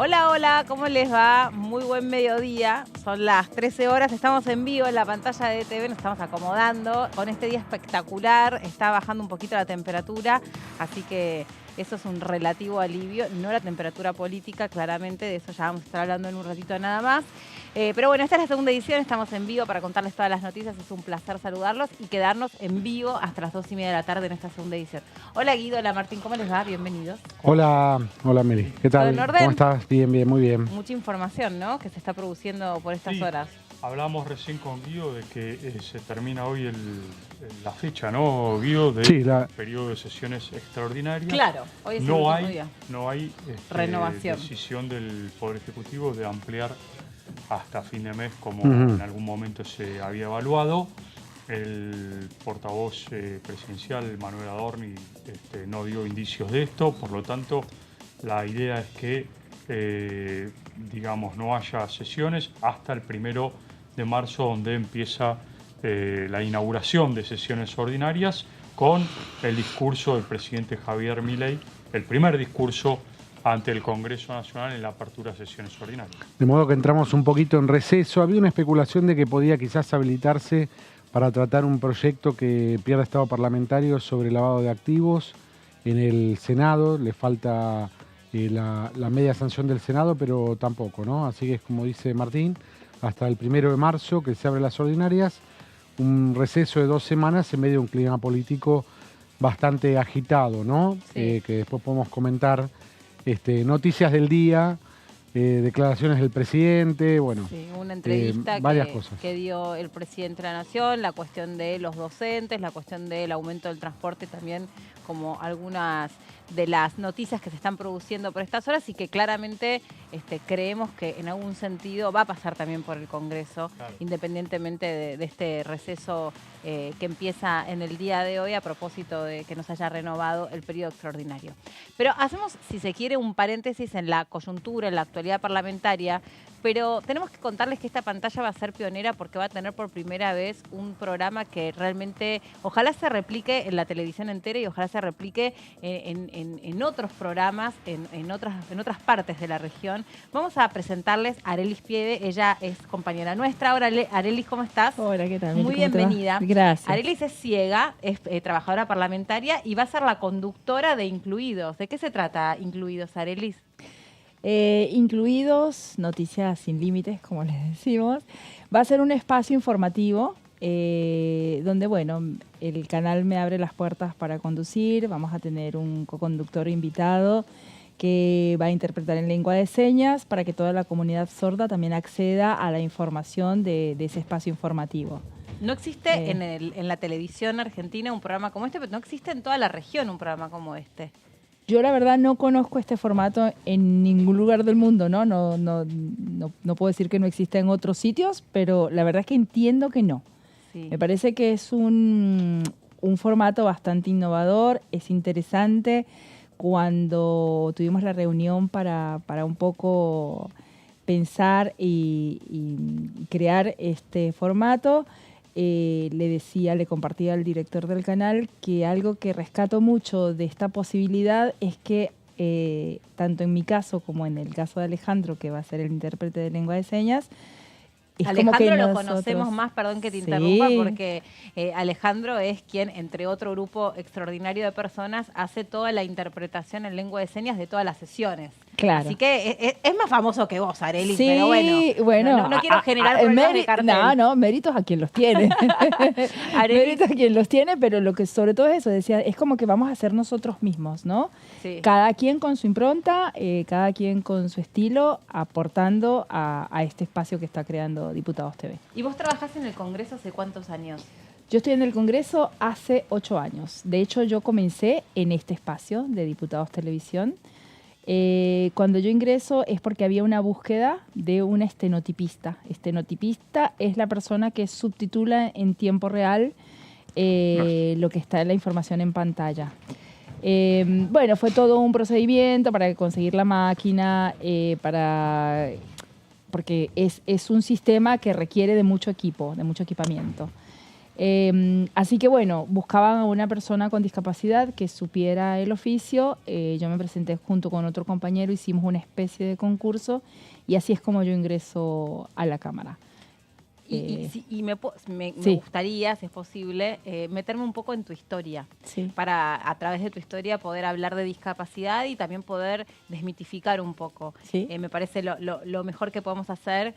Hola, hola, ¿cómo les va? Muy buen mediodía. Son las 13 horas, estamos en vivo en la pantalla de TV, nos estamos acomodando con este día espectacular. Está bajando un poquito la temperatura, así que eso es un relativo alivio. No la temperatura política, claramente, de eso ya vamos a estar hablando en un ratito nada más. Pero bueno, esta es la segunda edición, estamos en vivo para contarles todas las noticias. Es un placer saludarlos y quedarnos en vivo hasta las 2:30 de la tarde en esta segunda edición. Hola Guido, hola Martín, ¿cómo les va? Bienvenidos. Hola Meli, ¿qué tal? ¿Todo en orden? ¿Cómo estás? Bien, bien, muy bien. Mucha información, ¿no?, que se está produciendo por estas horas. Hablamos recién con Guido de que se termina hoy la fecha, ¿no, Guido? Del Sí, periodo de sesiones extraordinarias. Claro, hoy es el último día. No hay Renovación. decisión del Poder Ejecutivo de ampliar hasta fin de mes, como en algún momento se había evaluado. El portavoz presidencial, Manuel Adorni, no dio indicios de esto, por lo tanto, la idea es que, no haya sesiones hasta el 1 de marzo, donde empieza la inauguración de sesiones ordinarias con el discurso del presidente Javier Milei, el primer discurso ante el Congreso Nacional en la apertura de sesiones ordinarias. De modo que entramos un poquito en receso. Había una especulación de que podía quizás habilitarse para tratar un proyecto que pierda estado parlamentario sobre lavado de activos en el Senado. Le falta la media sanción del Senado, pero tampoco, ¿no? Así que es como dice Martín, hasta el 1 de marzo que se abren las ordinarias, un receso de 2 semanas en medio de un clima político bastante agitado, ¿no? Sí. Que después podemos comentar. Noticias del día, declaraciones del presidente, bueno, sí, una entrevista varias cosas que dio el presidente de la Nación, la cuestión de los docentes, la cuestión del aumento del transporte también, como algunas de las noticias que se están produciendo por estas horas y que claramente creemos que en algún sentido va a pasar también por el Congreso, claro, independientemente de este receso que empieza en el día de hoy a propósito de que nos haya renovado el periodo extraordinario. Pero hacemos, si se quiere, un paréntesis en la coyuntura, en la actualidad parlamentaria, pero tenemos que contarles que esta pantalla va a ser pionera porque va a tener por primera vez un programa que realmente ojalá se replique en la televisión entera y ojalá se replique en otros programas, en otras partes de la región. Vamos a presentarles a Arelis Pieve, ella es compañera nuestra. Ahora, Arelis, ¿cómo estás? Hola, ¿qué tal? Muy bienvenida. Gracias. Arelis es ciega, es trabajadora parlamentaria y va a ser la conductora de Incluidos. ¿De qué se trata Incluidos, Arelis? Incluidos, Noticias Sin Límites, como les decimos. Va a ser un espacio informativo donde, bueno, el canal me abre las puertas para conducir. Vamos a tener un coconductor invitado que va a interpretar en lengua de señas para que toda la comunidad sorda también acceda a la información de ese espacio informativo. No existe en la televisión argentina un programa como este, pero no existe en toda la región un programa como este. Yo la verdad no conozco este formato en ningún lugar del mundo, ¿no? No puedo decir que no exista en otros sitios, pero la verdad es que entiendo que no. Sí. Me parece que es un formato bastante innovador, es interesante. Cuando tuvimos la reunión para un poco pensar y crear este formato, le compartía al director del canal que algo que rescato mucho de esta posibilidad es que tanto en mi caso como en el caso de Alejandro, que va a ser el intérprete de lengua de señas, es Alejandro como que lo conocemos más, perdón que te interrumpa, porque Alejandro es quien, entre otro grupo extraordinario de personas, hace toda la interpretación en lengua de señas de todas las sesiones. Claro. Así que es más famoso que vos, Arelis, sí, pero bueno, no quiero generar problemas de cartel. No, méritos a quien los tiene. Méritos a quien los tiene, pero lo que sobre todo es eso, decía, es como que vamos a ser nosotros mismos, ¿no? Sí. Cada quien con su impronta, cada quien con su estilo, aportando a este espacio que está creando Diputados TV. ¿Y vos trabajás en el Congreso hace cuántos años? Yo estoy en el Congreso hace 8 años. De hecho, yo comencé en este espacio de Diputados Televisión. Cuando yo ingreso es porque había una búsqueda de una estenotipista. Estenotipista es la persona que subtitula en tiempo real lo que está en la información en pantalla. Bueno, fue todo un procedimiento para conseguir la máquina, porque es un sistema que requiere de mucho equipo, de mucho equipamiento. Así que bueno, buscaban a una persona con discapacidad que supiera el oficio. Yo me presenté junto con otro compañero, hicimos una especie de concurso y así es como yo ingreso a la Cámara. Y me Sí. gustaría, si es posible, meterme un poco en tu historia, Sí. para a través de tu historia poder hablar de discapacidad y también poder desmitificar un poco. Sí. Me parece lo mejor que podemos hacer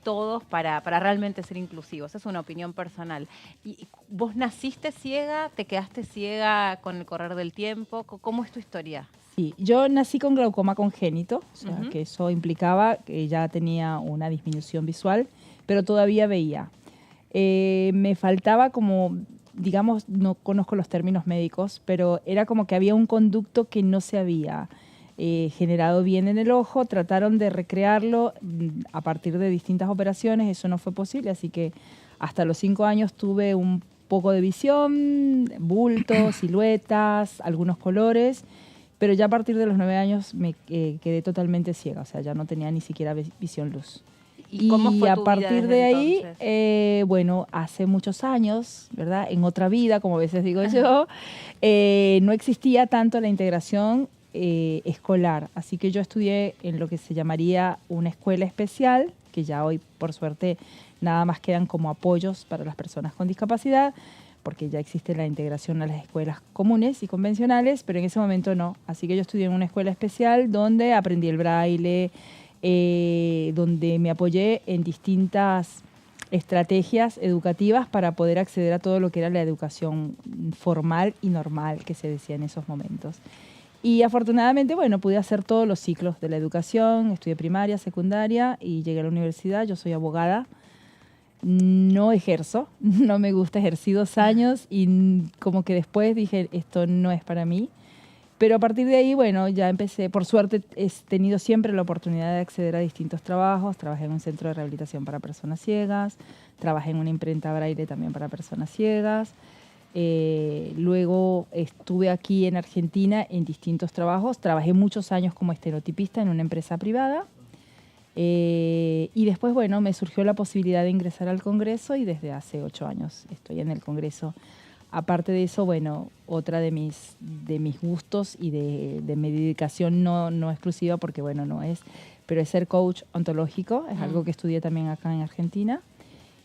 todos para realmente ser inclusivos. Es una opinión personal. ¿Y vos naciste ciega? ¿Te quedaste ciega con el correr del tiempo? ¿Cómo es tu historia? Sí, yo nací con glaucoma congénito, o sea, Ujú. que eso implicaba que ya tenía una disminución visual, pero todavía veía. Me faltaba como, digamos, no conozco los términos médicos, pero era como que había un conducto que no se había generado bien en el ojo. Trataron de recrearlo a partir de distintas operaciones, eso no fue posible, así que hasta los 5 años tuve un poco de visión, bultos, siluetas, algunos colores. Pero ya a partir de los 9 años me quedé totalmente ciega, o sea, ya no tenía ni siquiera visión luz. ¿Y cómo fue a tu vida partir desde de ahí, entonces? bueno, hace muchos años, ¿verdad? En otra vida, como a veces digo yo, no existía tanto la integración escolar. Así que yo estudié en lo que se llamaría una escuela especial, que ya hoy, por suerte, nada más quedan como apoyos para las personas con discapacidad, porque ya existe la integración a las escuelas comunes y convencionales, pero en ese momento no. Así que yo estudié en una escuela especial donde aprendí el braille, donde me apoyé en distintas estrategias educativas para poder acceder a todo lo que era la educación formal y normal que se decía en esos momentos. Y afortunadamente, bueno, pude hacer todos los ciclos de la educación, estudié primaria, secundaria y llegué a la universidad. Yo soy abogada. No ejerzo, no me gusta, ejercí 2 años y como que después dije, esto no es para mí. Pero a partir de ahí, bueno, ya empecé, por suerte he tenido siempre la oportunidad de acceder a distintos trabajos. Trabajé en un centro de rehabilitación para personas ciegas, trabajé en una imprenta braille también para personas ciegas. Luego estuve aquí en Argentina en distintos trabajos, trabajé muchos años como estenotipista en una empresa privada. Y después, bueno, me surgió la posibilidad de ingresar al Congreso y desde hace 8 años estoy en el Congreso. Aparte de eso, bueno, otra de mis gustos y de mi dedicación no exclusiva, porque bueno, no es, pero es ser coach ontológico, es algo que estudié también acá en Argentina.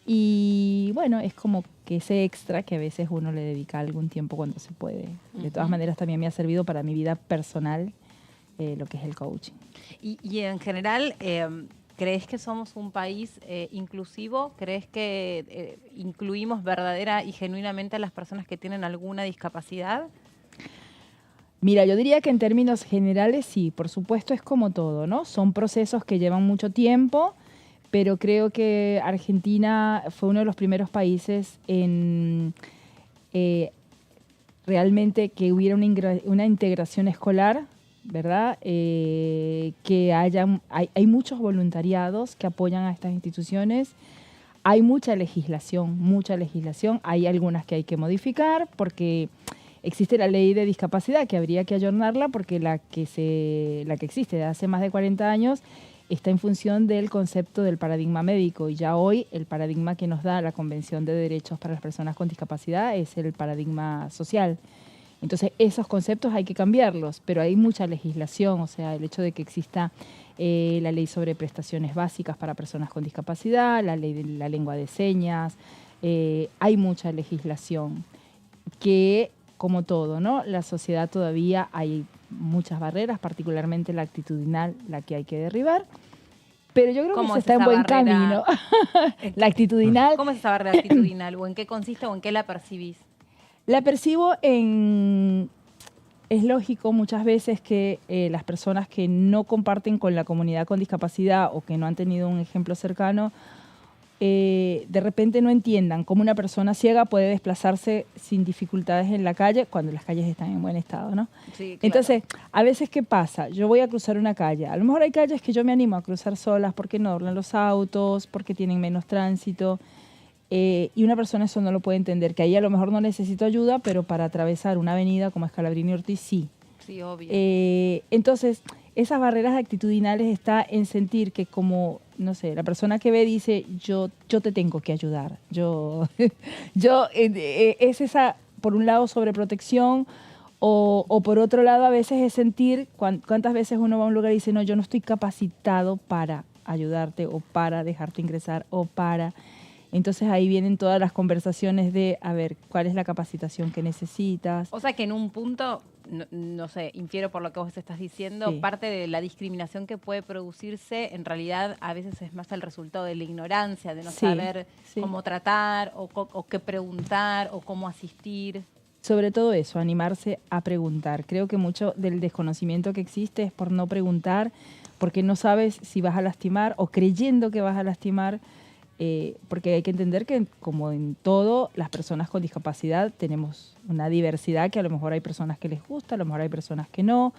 Y bueno, es como que ese extra que a veces uno le dedica algún tiempo cuando se puede. De todas maneras, también me ha servido para mi vida personal lo que es el coaching. Y en general, ¿crees que somos un país inclusivo? ¿Crees que incluimos verdadera y genuinamente a las personas que tienen alguna discapacidad? Mira, yo diría que en términos generales sí, por supuesto es como todo, ¿no? Son procesos que llevan mucho tiempo, pero creo que Argentina fue uno de los primeros países en realmente que hubiera una integración escolar, ¿verdad? Que hay muchos voluntariados que apoyan a estas instituciones. Hay mucha legislación, hay algunas que hay que modificar porque existe la ley de discapacidad que habría que ayornarla porque la que existe de hace más de 40 años está en función del concepto del paradigma médico y ya hoy el paradigma que nos da la Convención de Derechos para las Personas con Discapacidad es el paradigma social. Entonces, esos conceptos hay que cambiarlos, pero hay mucha legislación, o sea, el hecho de que exista la ley sobre prestaciones básicas para personas con discapacidad, la ley de la lengua de señas, hay mucha legislación que, como todo, ¿no? La sociedad todavía hay muchas barreras, particularmente la actitudinal, la que hay que derribar, pero yo creo que se está en buen camino. La actitudinal. ¿Cómo es esa barrera actitudinal? ¿O en qué consiste o en qué la percibís? La percibo en... Es lógico muchas veces que las personas que no comparten con la comunidad con discapacidad o que no han tenido un ejemplo cercano, de repente no entiendan cómo una persona ciega puede desplazarse sin dificultades en la calle cuando las calles están en buen estado, ¿no? Sí, claro. Entonces, a veces, ¿qué pasa? Yo voy a cruzar una calle. A lo mejor hay calles que yo me animo a cruzar solas porque no doblan los autos, porque tienen menos tránsito. Y una persona eso no lo puede entender, que ahí a lo mejor no necesito ayuda, pero para atravesar una avenida como Scalabrini Ortiz sí. Sí, obvio. Entonces, esas barreras actitudinales está en sentir que como, no sé, la persona que ve dice, yo te tengo que ayudar. Es esa, por un lado, sobreprotección, o por otro lado, a veces es sentir, cuántas veces uno va a un lugar y dice, no, yo no estoy capacitado para ayudarte, o para dejarte ingresar, o para... Entonces ahí vienen todas las conversaciones de, a ver, ¿cuál es la capacitación que necesitas? O sea que en un punto, no sé, infiero por lo que vos estás diciendo, Sí. parte de la discriminación que puede producirse, en realidad a veces es más el resultado de la ignorancia, de no Sí, saber sí. cómo tratar, o qué preguntar, o cómo asistir. Sobre todo eso, animarse a preguntar. Creo que mucho del desconocimiento que existe es por no preguntar, porque no sabes si vas a lastimar o creyendo que vas a lastimar. Porque hay que entender que, como en todo, las personas con discapacidad tenemos una diversidad que a lo mejor hay personas que les gusta, a lo mejor hay personas que no,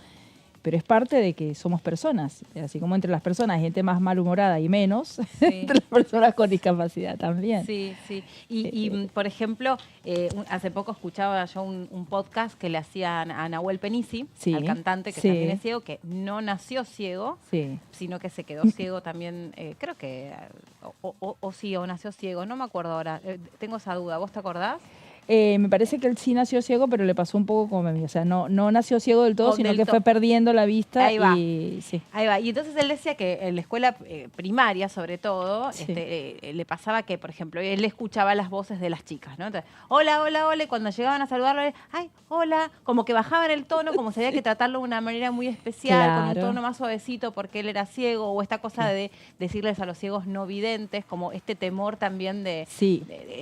pero es parte de que somos personas. Así como entre las personas hay gente más malhumorada y menos, Sí. entre las personas con discapacidad también. Sí, sí. Y por ejemplo, hace poco escuchaba yo un podcast que le hacían a Nahuel Penisi, Sí, al cantante que sí. también es ciego, que no nació ciego, Sí. sino que se quedó ciego también, creo que, o sí, o nació ciego, no me acuerdo ahora, tengo esa duda, ¿vos te acordás? Me parece que él sí nació ciego, pero le pasó un poco como a mí. O sea, no nació ciego del todo, O sino del que fue perdiendo la vista. Ahí va. Y, sí. Ahí va. Y entonces él decía que en la escuela primaria, sobre todo, Sí. le pasaba que, por ejemplo, él escuchaba las voces de las chicas, ¿no? Entonces, hola, hola, hola, y cuando llegaban a saludarlo, ay, hola, como que bajaban el tono, como si había que tratarlo de una manera muy especial, con un Claro. tono más suavecito porque él era ciego, o esta cosa de decirles a los ciegos no videntes, como este temor también de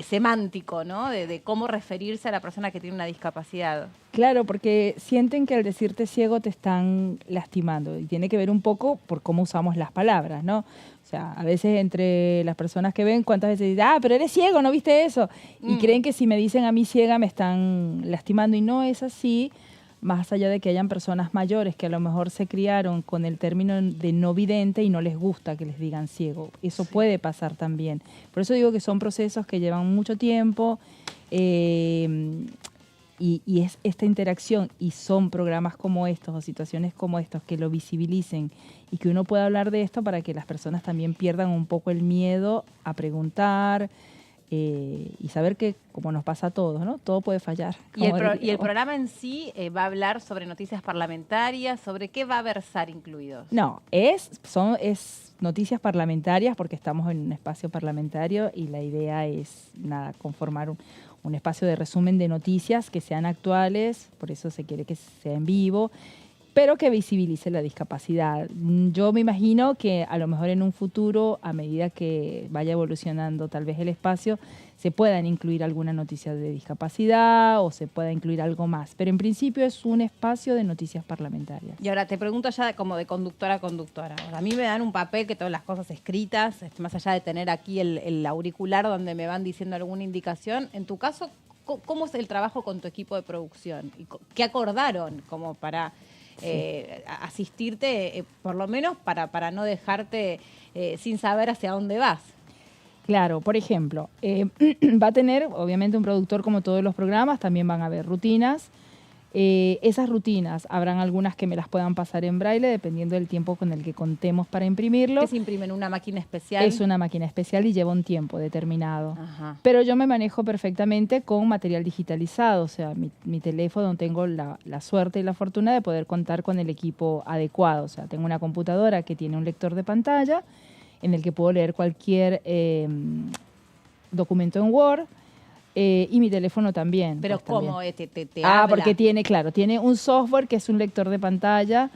semántico, ¿no? De cómo referirse a la persona que tiene una discapacidad. Claro, porque sienten que al decirte ciego te están lastimando y tiene que ver un poco por cómo usamos las palabras, ¿no? O sea, a veces entre las personas que ven, ¿cuántas veces dicen, pero eres ciego, ¿no viste eso? Y creen que si me dicen a mí ciega me están lastimando y no es así, más allá de que hayan personas mayores que a lo mejor se criaron con el término de no vidente y no les gusta que les digan ciego. Eso puede pasar también. Por eso digo que son procesos que llevan mucho tiempo. Y es esta interacción, y son programas como estos o situaciones como estos que lo visibilicen y que uno pueda hablar de esto para que las personas también pierdan un poco el miedo a preguntar y saber que, como nos pasa a todos, ¿no? Todo puede fallar. Y el programa en sí va a hablar sobre noticias parlamentarias, ¿sobre qué va a versar incluidos? No, es noticias parlamentarias porque estamos en un espacio parlamentario y la idea es conformar un espacio de resumen de noticias que sean actuales, por eso se quiere que sea en vivo, pero que visibilice la discapacidad. Yo me imagino que a lo mejor en un futuro, a medida que vaya evolucionando tal vez el espacio, se puedan incluir alguna noticia de discapacidad o se pueda incluir algo más. Pero en principio es un espacio de noticias parlamentarias. Y ahora te pregunto ya como de conductora a conductora. Ahora, a mí me dan un papel que todas las cosas escritas, más allá de tener aquí el auricular donde me van diciendo alguna indicación. En tu caso, ¿cómo es el trabajo con tu equipo de producción? ¿Y qué acordaron como para asistirte, por lo menos para no dejarte sin saber hacia dónde vas? Claro, por ejemplo, va a tener obviamente un productor como todos los programas, también van a haber rutinas. Esas rutinas, habrán algunas que me las puedan pasar en braille, dependiendo del tiempo con el que contemos para imprimirlo. ¿Qué se imprime en una máquina especial? Es una máquina especial y lleva un tiempo determinado. Ajá. Pero yo me manejo perfectamente con material digitalizado, o sea, mi teléfono tengo la suerte y la fortuna de poder contar con el equipo adecuado. O sea, tengo una computadora que tiene un lector de pantalla en el que puedo leer cualquier documento en Word. Y mi teléfono también. Pero pues, ¿cómo? también. Te habla. Porque tiene un software que es un lector de pantalla.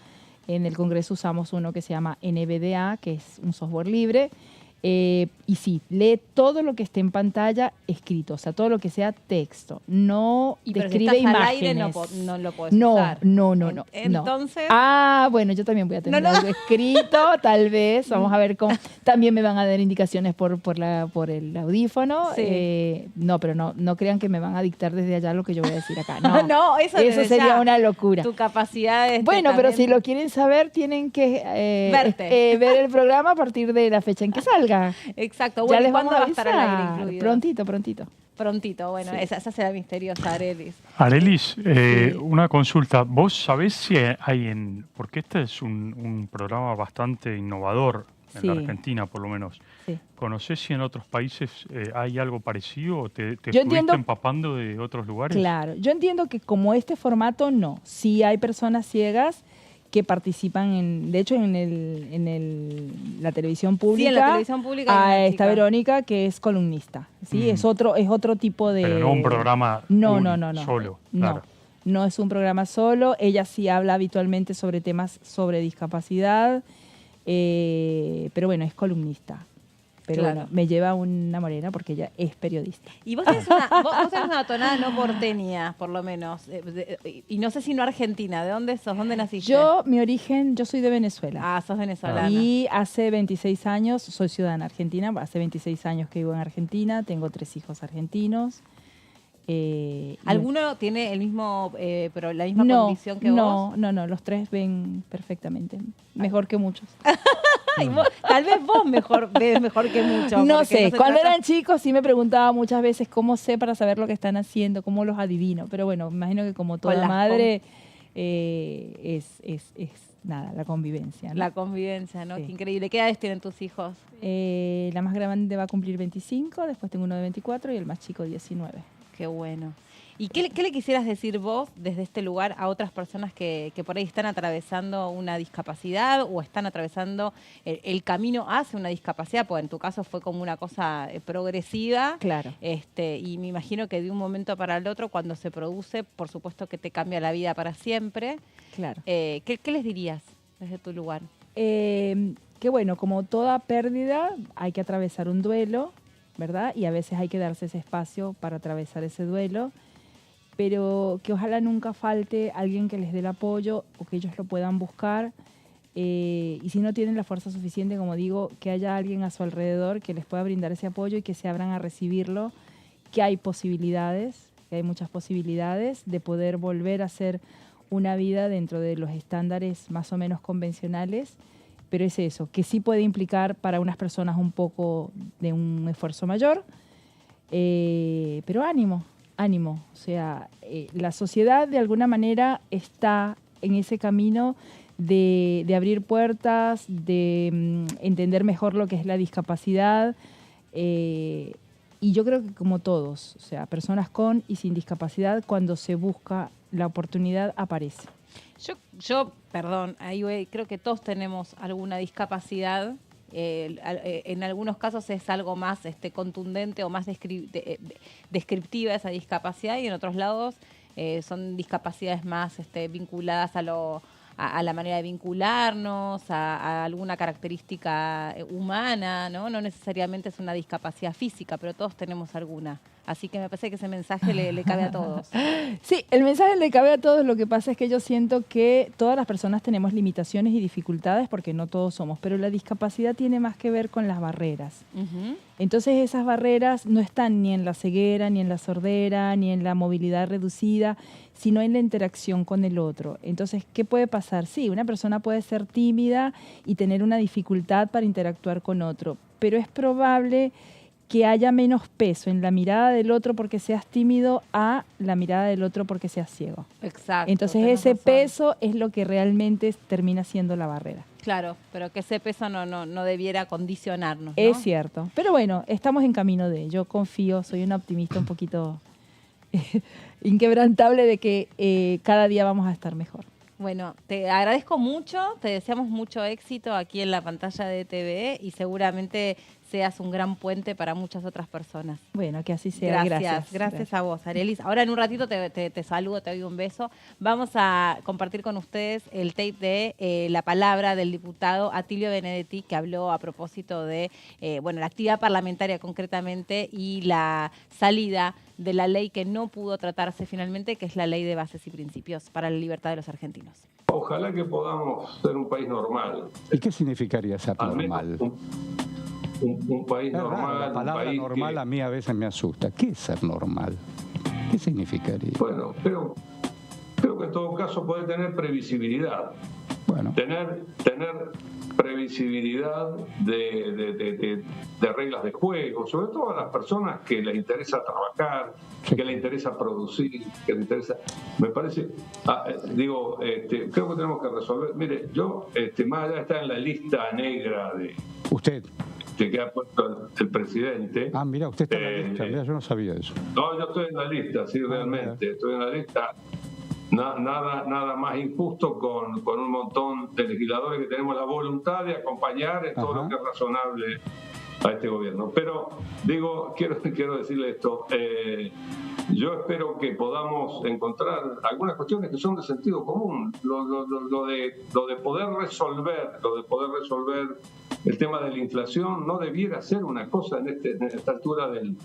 En el Congreso usamos uno que se llama NVDA, que es un software libre. Y sí, lee todo lo que esté en pantalla escrito, o sea, todo lo que sea texto. No describe si estás imágenes. al aire no lo podés usar. No. Entonces. Bueno, yo también voy a tener algo escrito, tal vez. Vamos a ver cómo. También me van a dar indicaciones por el audífono. Sí. Pero no crean que me van a dictar desde allá lo que yo voy a decir acá. No, eso sería ya una locura. Tu capacidad es. Bueno, pero si lo quieren saber, tienen que ver el programa a partir de la fecha en que salga. Exacto. Ya Bueno, les ¿cuándo vamos a va a estar al aire avisar. incluido? Prontito. prontito. Bueno, sí. esa será misteriosa, Arelis. Arelis, una consulta. ¿Vos sabés si hay porque este es un programa bastante innovador en la Argentina, por lo menos? Sí. ¿Conocés si en otros países hay algo parecido o te estuviste empapando de otros lugares? Claro, yo entiendo que como este formato no. Sí hay personas ciegas que participan de hecho en la televisión pública. Sí, en la televisión pública está Verónica, que es columnista, ¿sí? Es otro tipo de... Pero no un programa solo. Claro. No es un programa solo. Ella sí habla habitualmente sobre temas sobre discapacidad, pero bueno, es columnista. Pero bueno, me lleva una morena porque ella es periodista. Y vos tenés una tonada no porteña, por lo menos. Y no sé si no argentina. ¿De dónde sos? ¿Dónde naciste? Yo soy de Venezuela. Ah, sos venezolana. Y hace 26 años, soy ciudadana argentina. Hace 26 años que vivo en Argentina. Tengo 3 hijos argentinos. ¿Alguno tiene el mismo, pero la misma condición que vos? No. Los 3 ven perfectamente. Mejor que muchos. Tal vez vos ves mejor que muchos. No sé, cuando eran chicos sí me preguntaba muchas veces cómo sé para saber lo que están haciendo, cómo los adivino. Pero bueno, me imagino que como toda madre es nada, la convivencia, ¿no? La convivencia, ¿no? Sí. Qué increíble. ¿Qué edades tienen tus hijos? La más grande va a cumplir 25, después tengo uno de 24 y el más chico 19. Qué bueno. ¿Y qué le quisieras decir vos desde este lugar a otras personas que por ahí están atravesando una discapacidad o están atravesando el camino hacia una discapacidad? Porque en tu caso fue como una cosa progresiva. Claro. Y me imagino que de un momento para el otro, cuando se produce, por supuesto que te cambia la vida para siempre. Claro. ¿Qué les dirías desde tu lugar? Que bueno, como toda pérdida, hay que atravesar un duelo, ¿verdad? Y a veces hay que darse ese espacio para atravesar ese duelo. Pero que ojalá nunca falte alguien que les dé el apoyo o que ellos lo puedan buscar. Y si no tienen la fuerza suficiente, como digo, que haya alguien a su alrededor que les pueda brindar ese apoyo y que se abran a recibirlo, que hay posibilidades, que hay muchas posibilidades de poder volver a hacer una vida dentro de los estándares más o menos convencionales, pero es eso, que sí puede implicar para unas personas un poco de un esfuerzo mayor, pero ánimo. O sea, la sociedad de alguna manera está en ese camino de abrir puertas, de entender mejor lo que es la discapacidad y yo creo que como todos, o sea, personas con y sin discapacidad, cuando se busca la oportunidad aparece. Yo perdón, ahí creo que todos tenemos alguna discapacidad. En algunos casos es algo más contundente o más descriptiva esa discapacidad y en otros lados son discapacidades más vinculadas a la manera de vincularnos, a alguna característica humana, ¿no? No necesariamente es una discapacidad física, pero todos tenemos alguna. Así que me parece que ese mensaje le cabe a todos. Sí, el mensaje le cabe a todos. Lo que pasa es que yo siento que todas las personas tenemos limitaciones y dificultades porque no todos somos, pero la discapacidad tiene más que ver con las barreras. Uh-huh. Entonces esas barreras no están ni en la ceguera, ni en la sordera, ni en la movilidad reducida, sino en la interacción con el otro. Entonces, ¿qué puede pasar? Sí, una persona puede ser tímida y tener una dificultad para interactuar con otro, pero es probable que haya menos peso en la mirada del otro porque seas tímido a la mirada del otro porque seas ciego. Exacto. Entonces ese peso es lo que realmente termina siendo la barrera. Claro, pero que ese peso no debiera condicionarnos, ¿no? Es cierto. Pero bueno, estamos en camino de... Yo confío, soy una optimista un poquito inquebrantable de que cada día vamos a estar mejor. Bueno, te agradezco mucho, te deseamos mucho éxito aquí en la pantalla de TVE y seguramente seas un gran puente para muchas otras personas. Bueno, que así sea. Gracias a vos, Arelis. Ahora en un ratito te saludo, te doy un beso. Vamos a compartir con ustedes el tape de la palabra del diputado Atilio Benedetti, que habló a propósito de la actividad parlamentaria concretamente y la salida de la ley que no pudo tratarse finalmente, que es la Ley de Bases y Principios para la Libertad de los Argentinos. Ojalá que podamos ser un país normal. ¿Y qué significaría ser normal? Un país normal. La palabra normal a mí a veces me asusta. ¿Qué es ser normal? ¿Qué significaría? Bueno, creo que en todo caso puede tener previsibilidad. Bueno. Tener previsibilidad de reglas de juego, sobre todo a las personas que les interesa trabajar, que les interesa producir, que les interesa... Me parece, creo que tenemos que resolver. Mire, yo, más allá de estar en la lista negra de... ¿Usted? Que ha puesto el presidente. Ah, mira, usted está en la lista. Mira, yo no sabía eso. No, yo estoy en la lista, sí, realmente. Estoy en la lista. Nada más injusto con un montón de legisladores que tenemos la voluntad de acompañar en todo lo que es razonable a este gobierno. Pero, quiero decirle esto. Yo espero que podamos encontrar algunas cuestiones que son de sentido común. Lo de poder resolver el tema de la inflación no debiera ser una cosa en esta altura del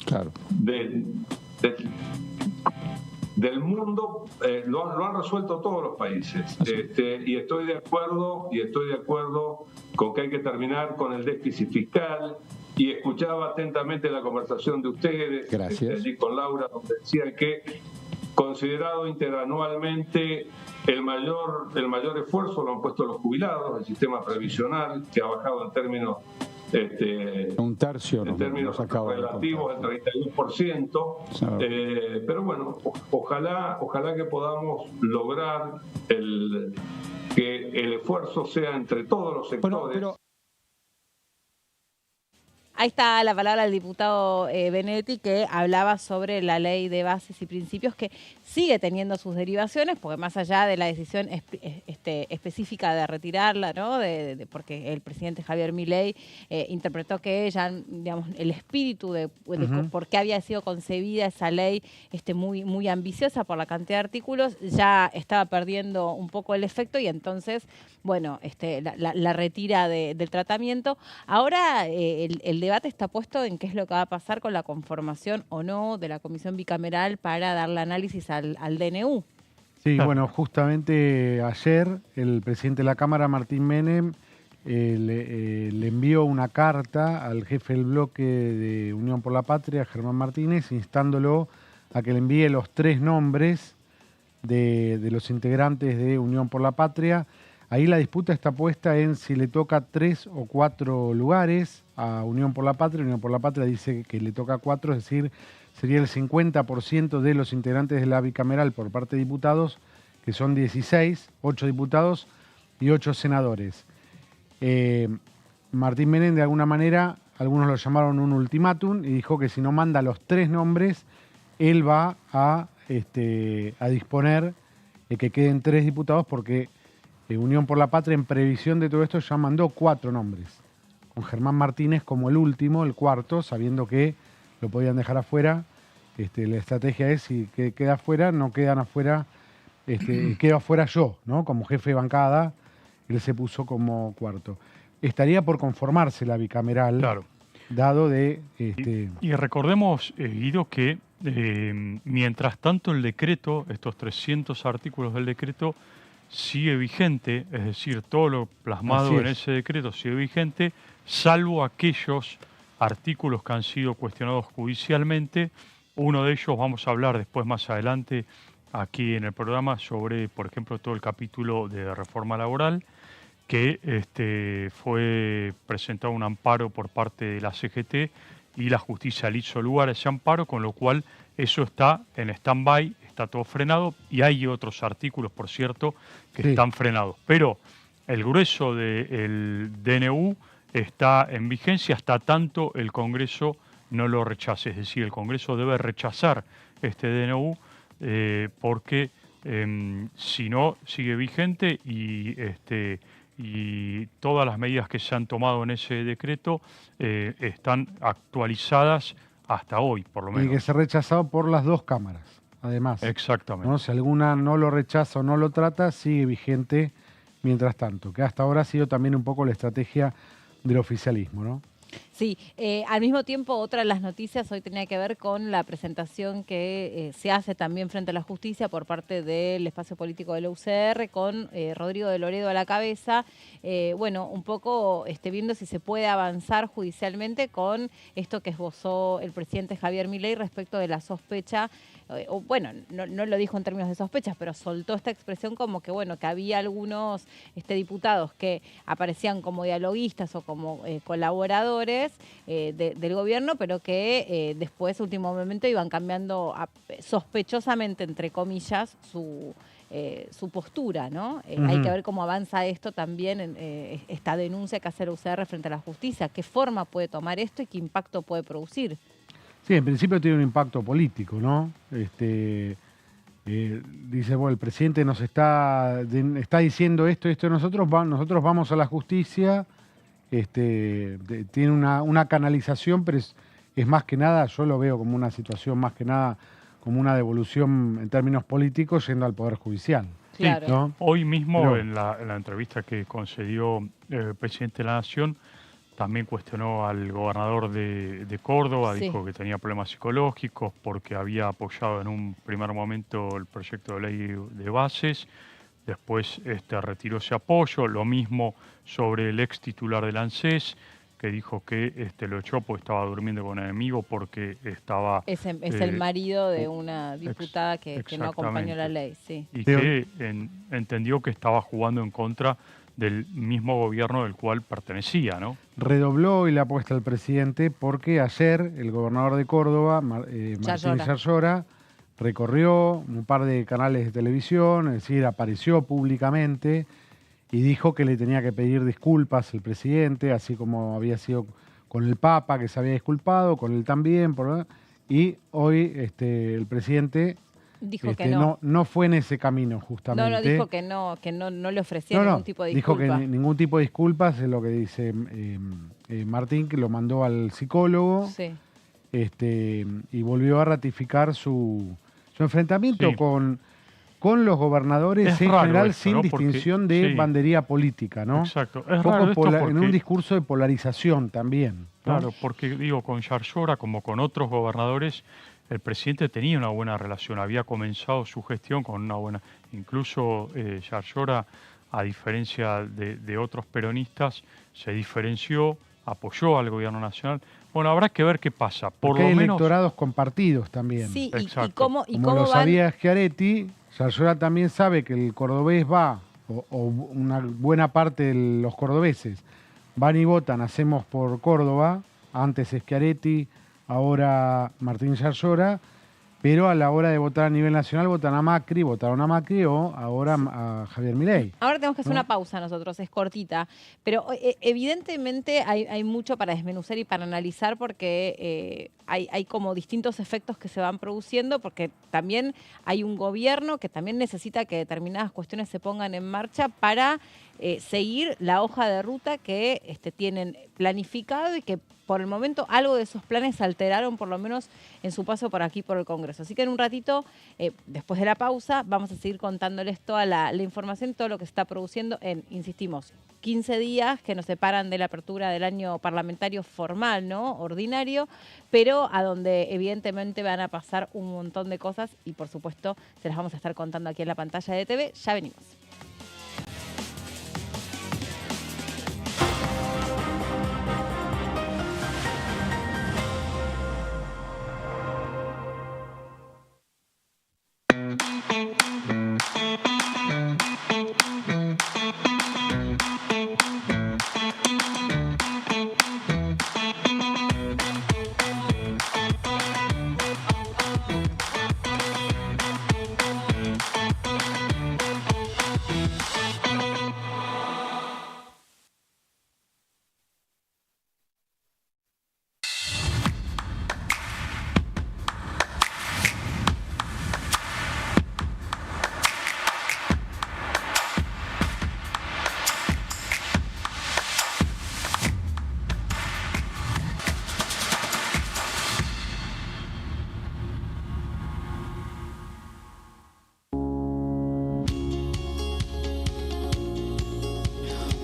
mundo. Lo han resuelto todos los países. Y estoy de acuerdo con que hay que terminar con el déficit fiscal. Y escuchaba atentamente la conversación de ustedes, allí con Laura, donde decían que, considerado interanualmente, el mayor esfuerzo lo han puesto los jubilados, el sistema previsional, que ha bajado en términos un tercio, en términos relativos, el 31%. Pero bueno, ojalá que podamos lograr que el esfuerzo sea entre todos los sectores. Ahí está la palabra del diputado Benedetti, que hablaba sobre la ley de bases y principios, que sigue teniendo sus derivaciones, porque más allá de la decisión específica de retirarla, ¿no? Porque el presidente Javier Milei interpretó que ya, digamos, el espíritu de por qué había sido concebida esa ley muy, muy ambiciosa por la cantidad de artículos, ya estaba perdiendo un poco el efecto, y entonces, bueno, la retira del tratamiento. Ahora el debate está puesto en qué es lo que va a pasar con la conformación o no de la comisión bicameral para darle análisis al DNU. Sí, bueno, justamente ayer el presidente de la Cámara, Martín Menem, le envió una carta al jefe del bloque de Unión por la Patria, Germán Martínez, instándolo a que le envíe los 3 nombres de los integrantes de Unión por la Patria. Ahí la disputa está puesta en si le toca 3 o 4 lugares a Unión por la Patria. Unión por la Patria dice que le toca 4, es decir, sería el 50% de los integrantes de la bicameral por parte de diputados, que son 16, 8 diputados y 8 senadores. Martín Menem, de alguna manera, algunos lo llamaron un ultimátum, y dijo que si no manda los 3 nombres, él va a disponer de que queden 3 diputados, porque Unión por la Patria, en previsión de todo esto, ya mandó 4 nombres, con Germán Martínez como el último, el cuarto, sabiendo que lo podían dejar afuera. La estrategia es, si queda afuera, no quedan afuera, quedo afuera yo, ¿no? Como jefe de bancada, él se puso como cuarto. Estaría por conformarse la bicameral, claro, dado de... Y recordemos, Guido, que mientras tanto el decreto, estos 300 artículos del decreto, sigue vigente, es decir, todo lo plasmado en ese decreto sigue vigente, salvo aquellos artículos que han sido cuestionados judicialmente. Uno de ellos vamos a hablar después, más adelante, aquí en el programa, sobre, por ejemplo, todo el capítulo de reforma laboral, que fue presentado un amparo por parte de la CGT y la justicia le hizo lugar a ese amparo, con lo cual eso está en stand-by, está todo frenado, y hay otros artículos, por cierto, que están frenados. Pero el grueso del DNU está en vigencia hasta tanto el Congreso no lo rechace. Es decir, el Congreso debe rechazar este DNU porque si no, sigue vigente, y todas las medidas que se han tomado en ese decreto están actualizadas hasta hoy, por lo menos. Y que ser rechazado por las 2 cámaras, además. Exactamente. ¿No? Si alguna no lo rechaza o no lo trata, sigue vigente mientras tanto, que hasta ahora ha sido también un poco la estrategia del oficialismo, ¿no? Sí, al mismo tiempo otra de las noticias hoy tenía que ver con la presentación que se hace también frente a la justicia por parte del espacio político de la UCR con Rodrigo de Loredo a la cabeza. Bueno, un poco viendo si se puede avanzar judicialmente con esto que esbozó el presidente Javier Milei respecto de la sospecha, bueno, no lo dijo en términos de sospechas, pero soltó esta expresión como que, bueno, que había algunos diputados que aparecían como dialoguistas o como colaboradores del gobierno, pero que después, último momento, iban cambiando sospechosamente, entre comillas, su postura, ¿no? Hay que ver cómo avanza esto también, esta denuncia que hace la UCR frente a la justicia. ¿Qué forma puede tomar esto y qué impacto puede producir? Sí, en principio tiene un impacto político, ¿no? Dice, bueno, el presidente nos está diciendo esto, nosotros vamos a la justicia, tiene una canalización, pero es más que nada, yo lo veo como una situación más que nada, como una devolución en términos políticos yendo al Poder Judicial. Claro. ¿No? Hoy mismo, Pero, en la entrevista que concedió el presidente de la Nación, también cuestionó al gobernador de Córdoba, Sí. Dijo que tenía problemas psicológicos porque había apoyado en un primer momento el proyecto de ley de bases, después retiró ese apoyo, lo mismo sobre el ex titular del ANSES, que dijo que lo echó porque estaba durmiendo con un enemigo porque estaba... Es el marido de una diputada que no acompañó la ley, sí. Y que entendió que estaba jugando en contra del mismo gobierno del cual pertenecía, ¿no? Redobló y la apuesta al presidente porque ayer el gobernador de Córdoba, Martín Yarlora, recorrió un par de canales de televisión, es decir, apareció públicamente y dijo que le tenía que pedir disculpas al presidente, así como había sido con el Papa, que se había disculpado, con él también, y hoy el presidente... Dijo que no. No fue en ese camino, justamente. No, dijo que no le ofrecía ningún tipo de disculpa. Dijo que ningún tipo de disculpas, es lo que dice Martín, que lo mandó al psicólogo. Sí. Y volvió a ratificar su enfrentamiento con los gobernadores en general, esto, sin distinción de bandería política, ¿no? Exacto. Es raro esto en un discurso de polarización también, ¿no? Claro, porque con Yarlora, como con otros gobernadores, el presidente tenía una buena relación, había comenzado su gestión con una buena... Incluso Yarlora, a diferencia de otros peronistas, se diferenció, apoyó al gobierno nacional. Bueno, habrá que ver qué pasa. Porque hay electorados compartidos también. Sí, exacto. Como lo sabía Schiaretti, Yarlora también sabe que el cordobés va, o una buena parte de los cordobeses, van y votan, hacemos por Córdoba, antes Schiaretti, ahora Martín Yarlora, pero a la hora de votar a nivel nacional votaron a Macri o ahora a Javier Milei. Ahora tenemos que hacer una pausa nosotros, es cortita, pero evidentemente hay mucho para desmenuzar y para analizar porque hay como distintos efectos que se van produciendo, porque también hay un gobierno que también necesita que determinadas cuestiones se pongan en marcha para seguir la hoja de ruta que tienen planificado y que por el momento algo de esos planes se alteraron, por lo menos en su paso por aquí, por el Congreso. Así que en un ratito, después de la pausa, vamos a seguir contándoles toda la información, todo lo que se está produciendo en, insistimos, 15 días que nos separan de la apertura del año parlamentario formal, ¿no? Ordinario, pero a donde evidentemente van a pasar un montón de cosas y por supuesto se las vamos a estar contando aquí en la pantalla de TV. Ya venimos.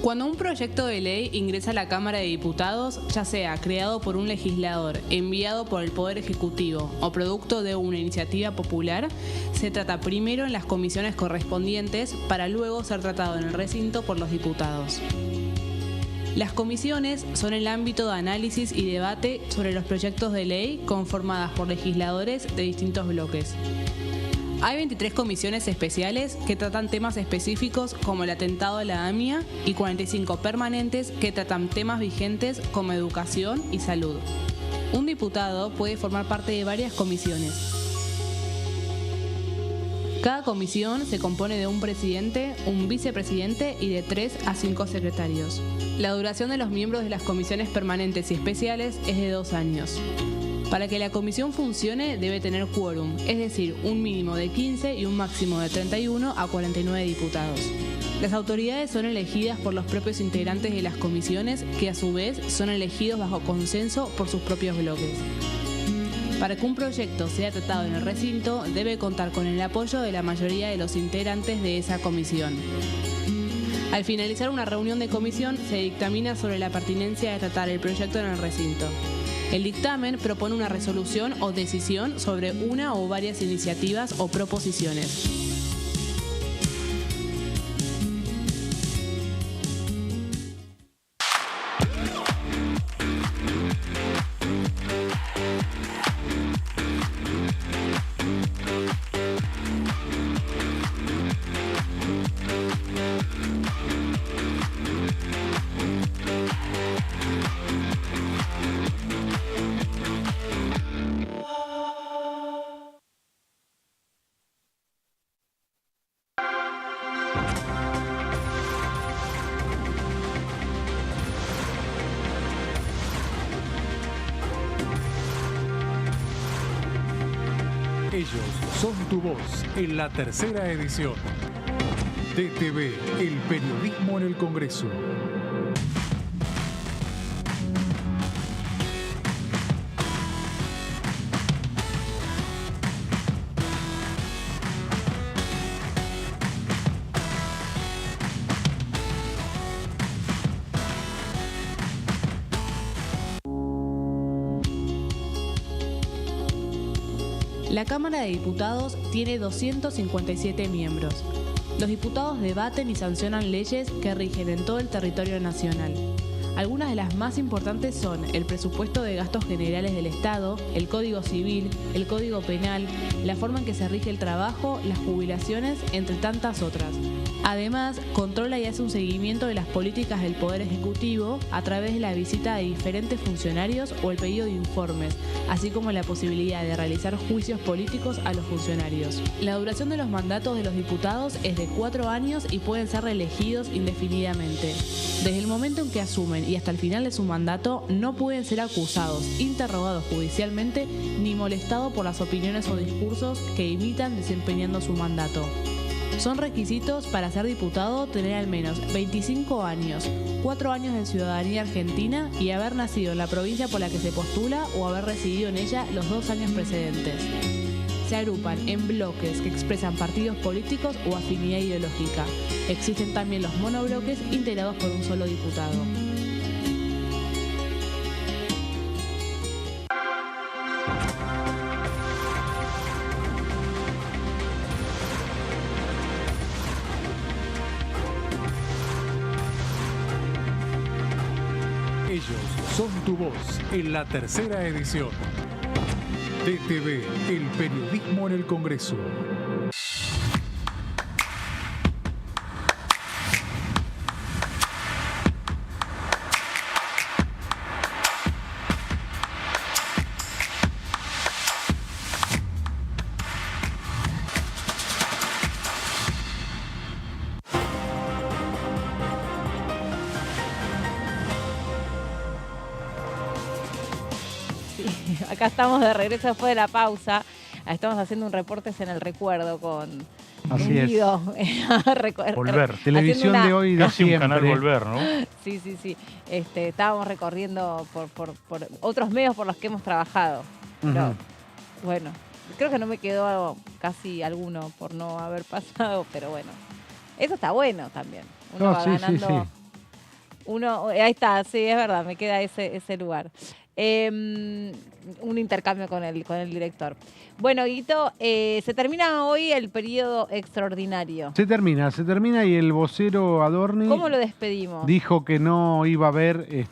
Cuando un proyecto de ley ingresa a la Cámara de Diputados, ya sea creado por un legislador, enviado por el Poder Ejecutivo o producto de una iniciativa popular, se trata primero en las comisiones correspondientes para luego ser tratado en el recinto por los diputados. Las comisiones son el ámbito de análisis y debate sobre los proyectos de ley conformadas por legisladores de distintos bloques. Hay 23 comisiones especiales que tratan temas específicos como el atentado a la AMIA y 45 permanentes que tratan temas vigentes como educación y salud. Un diputado puede formar parte de varias comisiones. Cada comisión se compone de un presidente, un vicepresidente y de 3 a 5 secretarios. La duración de los miembros de las comisiones permanentes y especiales es de 2 años. Para que la comisión funcione debe tener quórum, es decir, un mínimo de 15 y un máximo de 31 a 49 diputados. Las autoridades son elegidas por los propios integrantes de las comisiones, que a su vez son elegidos bajo consenso por sus propios bloques. Para que un proyecto sea tratado en el recinto, debe contar con el apoyo de la mayoría de los integrantes de esa comisión. Al finalizar una reunión de comisión, se dictamina sobre la pertinencia de tratar el proyecto en el recinto. El dictamen propone una resolución o decisión sobre una o varias iniciativas o proposiciones. Ellos son tu voz en la tercera edición. TTV, el periodismo en el Congreso. La Cámara de Diputados tiene 257 miembros. Los diputados debaten y sancionan leyes que rigen en todo el territorio nacional. Algunas de las más importantes son el presupuesto de gastos generales del Estado, el Código Civil, el Código Penal, la forma en que se rige el trabajo, las jubilaciones, entre tantas otras. Además, controla y hace un seguimiento de las políticas del Poder Ejecutivo a través de la visita de diferentes funcionarios o el pedido de informes, así como la posibilidad de realizar juicios políticos a los funcionarios. La duración de los mandatos de los diputados es de 4 años y pueden ser reelegidos indefinidamente. Desde el momento en que asumen y hasta el final de su mandato, no pueden ser acusados, interrogados judicialmente, ni molestados por las opiniones o discursos que imitan desempeñando su mandato. Son requisitos para ser diputado tener al menos 25 años, 4 años de ciudadanía argentina y haber nacido en la provincia por la que se postula o haber residido en ella los 2 años precedentes. Se agrupan en bloques que expresan partidos políticos o afinidad ideológica. Existen también los monobloques integrados por un solo diputado. Ellos son tu voz en la tercera edición. TTV, el periodismo en el Congreso. Acá estamos de regreso después de la pausa. Estamos haciendo un Reportes en el Recuerdo con Así es. Guido. Volver. Televisión de hoy de Casi un siempre. canal Volver, ¿no? Sí, sí, sí. Estábamos recorriendo por otros medios por los que hemos trabajado. Pero, bueno, creo que no me quedó casi alguno por no haber pasado, pero bueno. Eso está bueno también. Uno va ganando Ahí está, sí, es verdad, me queda ese lugar. Un intercambio con el director. Bueno, Guito, se termina hoy el periodo extraordinario. Se termina y el vocero Adorni... ¿Cómo lo despedimos? Dijo que no iba a haber...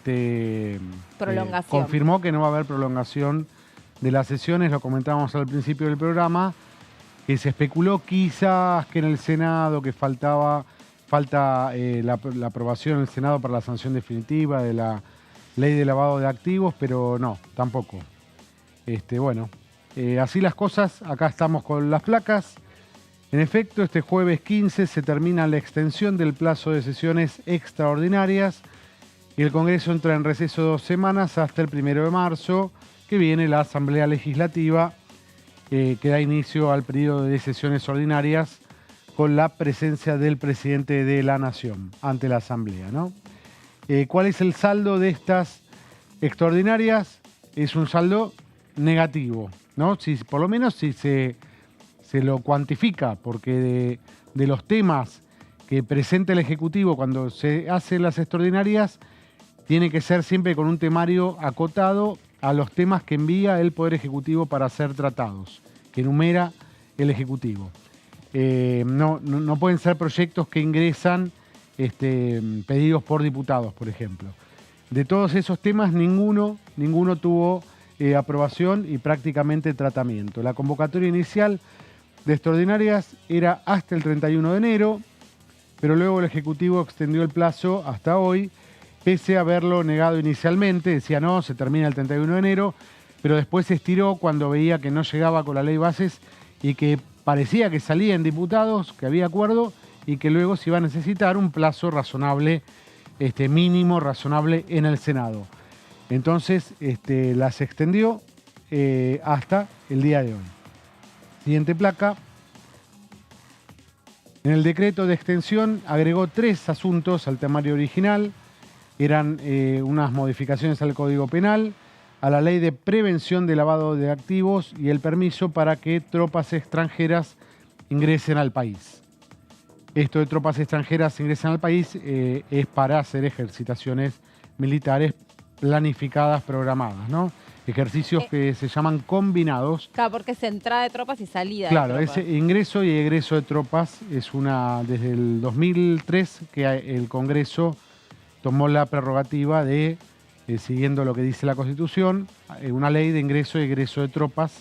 prolongación. Confirmó que no va a haber prolongación de las sesiones, lo comentábamos al principio del programa, que se especuló quizás que en el Senado, que falta la aprobación en el Senado para la sanción definitiva de la ley de lavado de activos, pero no, tampoco. Así las cosas, acá estamos con las placas. En efecto, este jueves 15 se termina la extensión del plazo de sesiones extraordinarias y el Congreso entra en receso 2 semanas hasta el 1 de marzo, que viene la Asamblea Legislativa, que da inicio al periodo de sesiones ordinarias con la presencia del presidente de la Nación ante la Asamblea, ¿no? ¿Cuál es el saldo de estas extraordinarias? Es un saldo negativo, ¿no? Por lo menos si se lo cuantifica, porque de los temas que presenta el Ejecutivo cuando se hacen las extraordinarias, tiene que ser siempre con un temario acotado a los temas que envía el Poder Ejecutivo para ser tratados, que enumera el Ejecutivo. No pueden ser proyectos que ingresan pedidos por diputados, por ejemplo. De todos esos temas, ninguno tuvo aprobación y prácticamente tratamiento. La convocatoria inicial de extraordinarias era hasta el 31 de enero, pero luego el Ejecutivo extendió el plazo hasta hoy, pese a haberlo negado inicialmente. Decía no, se termina el 31 de enero, pero después se estiró cuando veía que no llegaba con la ley bases y que parecía que salía en diputados, que había acuerdo, y que luego se iba a necesitar un plazo razonable, mínimo razonable en el Senado. Entonces las extendió hasta el día de hoy. Siguiente placa. En el decreto de extensión agregó 3 asuntos al temario original. Eran unas modificaciones al Código Penal, a la Ley de Prevención de Lavado de Activos y el permiso para que tropas extranjeras ingresen al país. Esto de tropas extranjeras ingresan al país es para hacer ejercitaciones militares planificadas, programadas, ¿no? Ejercicios que se llaman combinados. Claro, porque es entrada de tropas y salida claro, de tropas. Ese ingreso y egreso de tropas es desde el 2003 que el Congreso tomó la prerrogativa de, siguiendo lo que dice la Constitución, una ley de ingreso y egreso de tropas.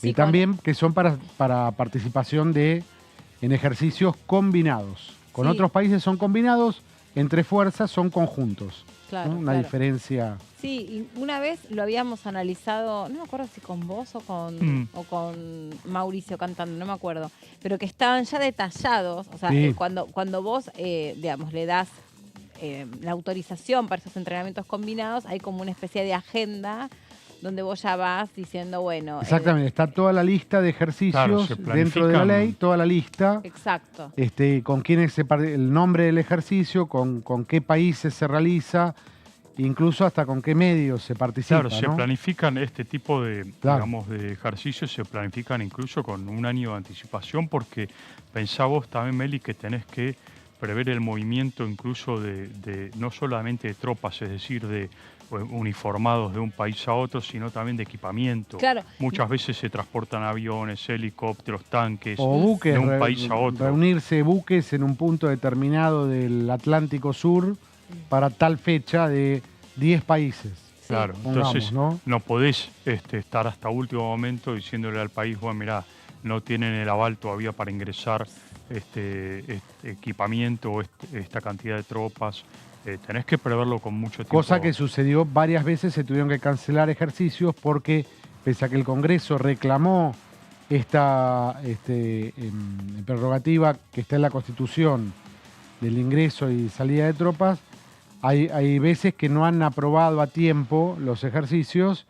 Y también que son para participación en ejercicios combinados. Con otros países son combinados, entre fuerzas son conjuntos. Claro, ¿no? Una diferencia. Sí, y una vez lo habíamos analizado, no me acuerdo si con vos o con Mauricio cantando, no me acuerdo, pero que estaban ya detallados, o sea, cuando vos, digamos, le das la autorización para esos entrenamientos combinados, hay como una especie de agenda donde vos ya vas diciendo, bueno... Exactamente, está toda la lista de ejercicios dentro de la ley, toda la lista. Exacto. Con quiénes el nombre del ejercicio, con qué países se realiza, incluso hasta con qué medios se participa. Claro, se planifican este tipo digamos, de ejercicios, se planifican incluso con un año de anticipación, porque pensá vos también, Meli, que tenés que prever el movimiento incluso de no solamente de tropas, es decir, de uniformados de un país a otro, sino también de equipamiento. Claro. Muchas veces se transportan aviones, helicópteros, tanques, o buques, de un país a otro. Reunirse buques en un punto determinado del Atlántico Sur para tal fecha de 10 países. Claro, entonces no podés estar hasta último momento diciéndole al país, bueno, mirá, no tienen el aval todavía para ingresar este equipamiento o esta cantidad de tropas. Tenés que preverlo con mucho tiempo. Cosa que sucedió varias veces, se tuvieron que cancelar ejercicios porque, pese a que el Congreso reclamó esta prerrogativa que está en la Constitución del ingreso y salida de tropas, hay veces que no han aprobado a tiempo los ejercicios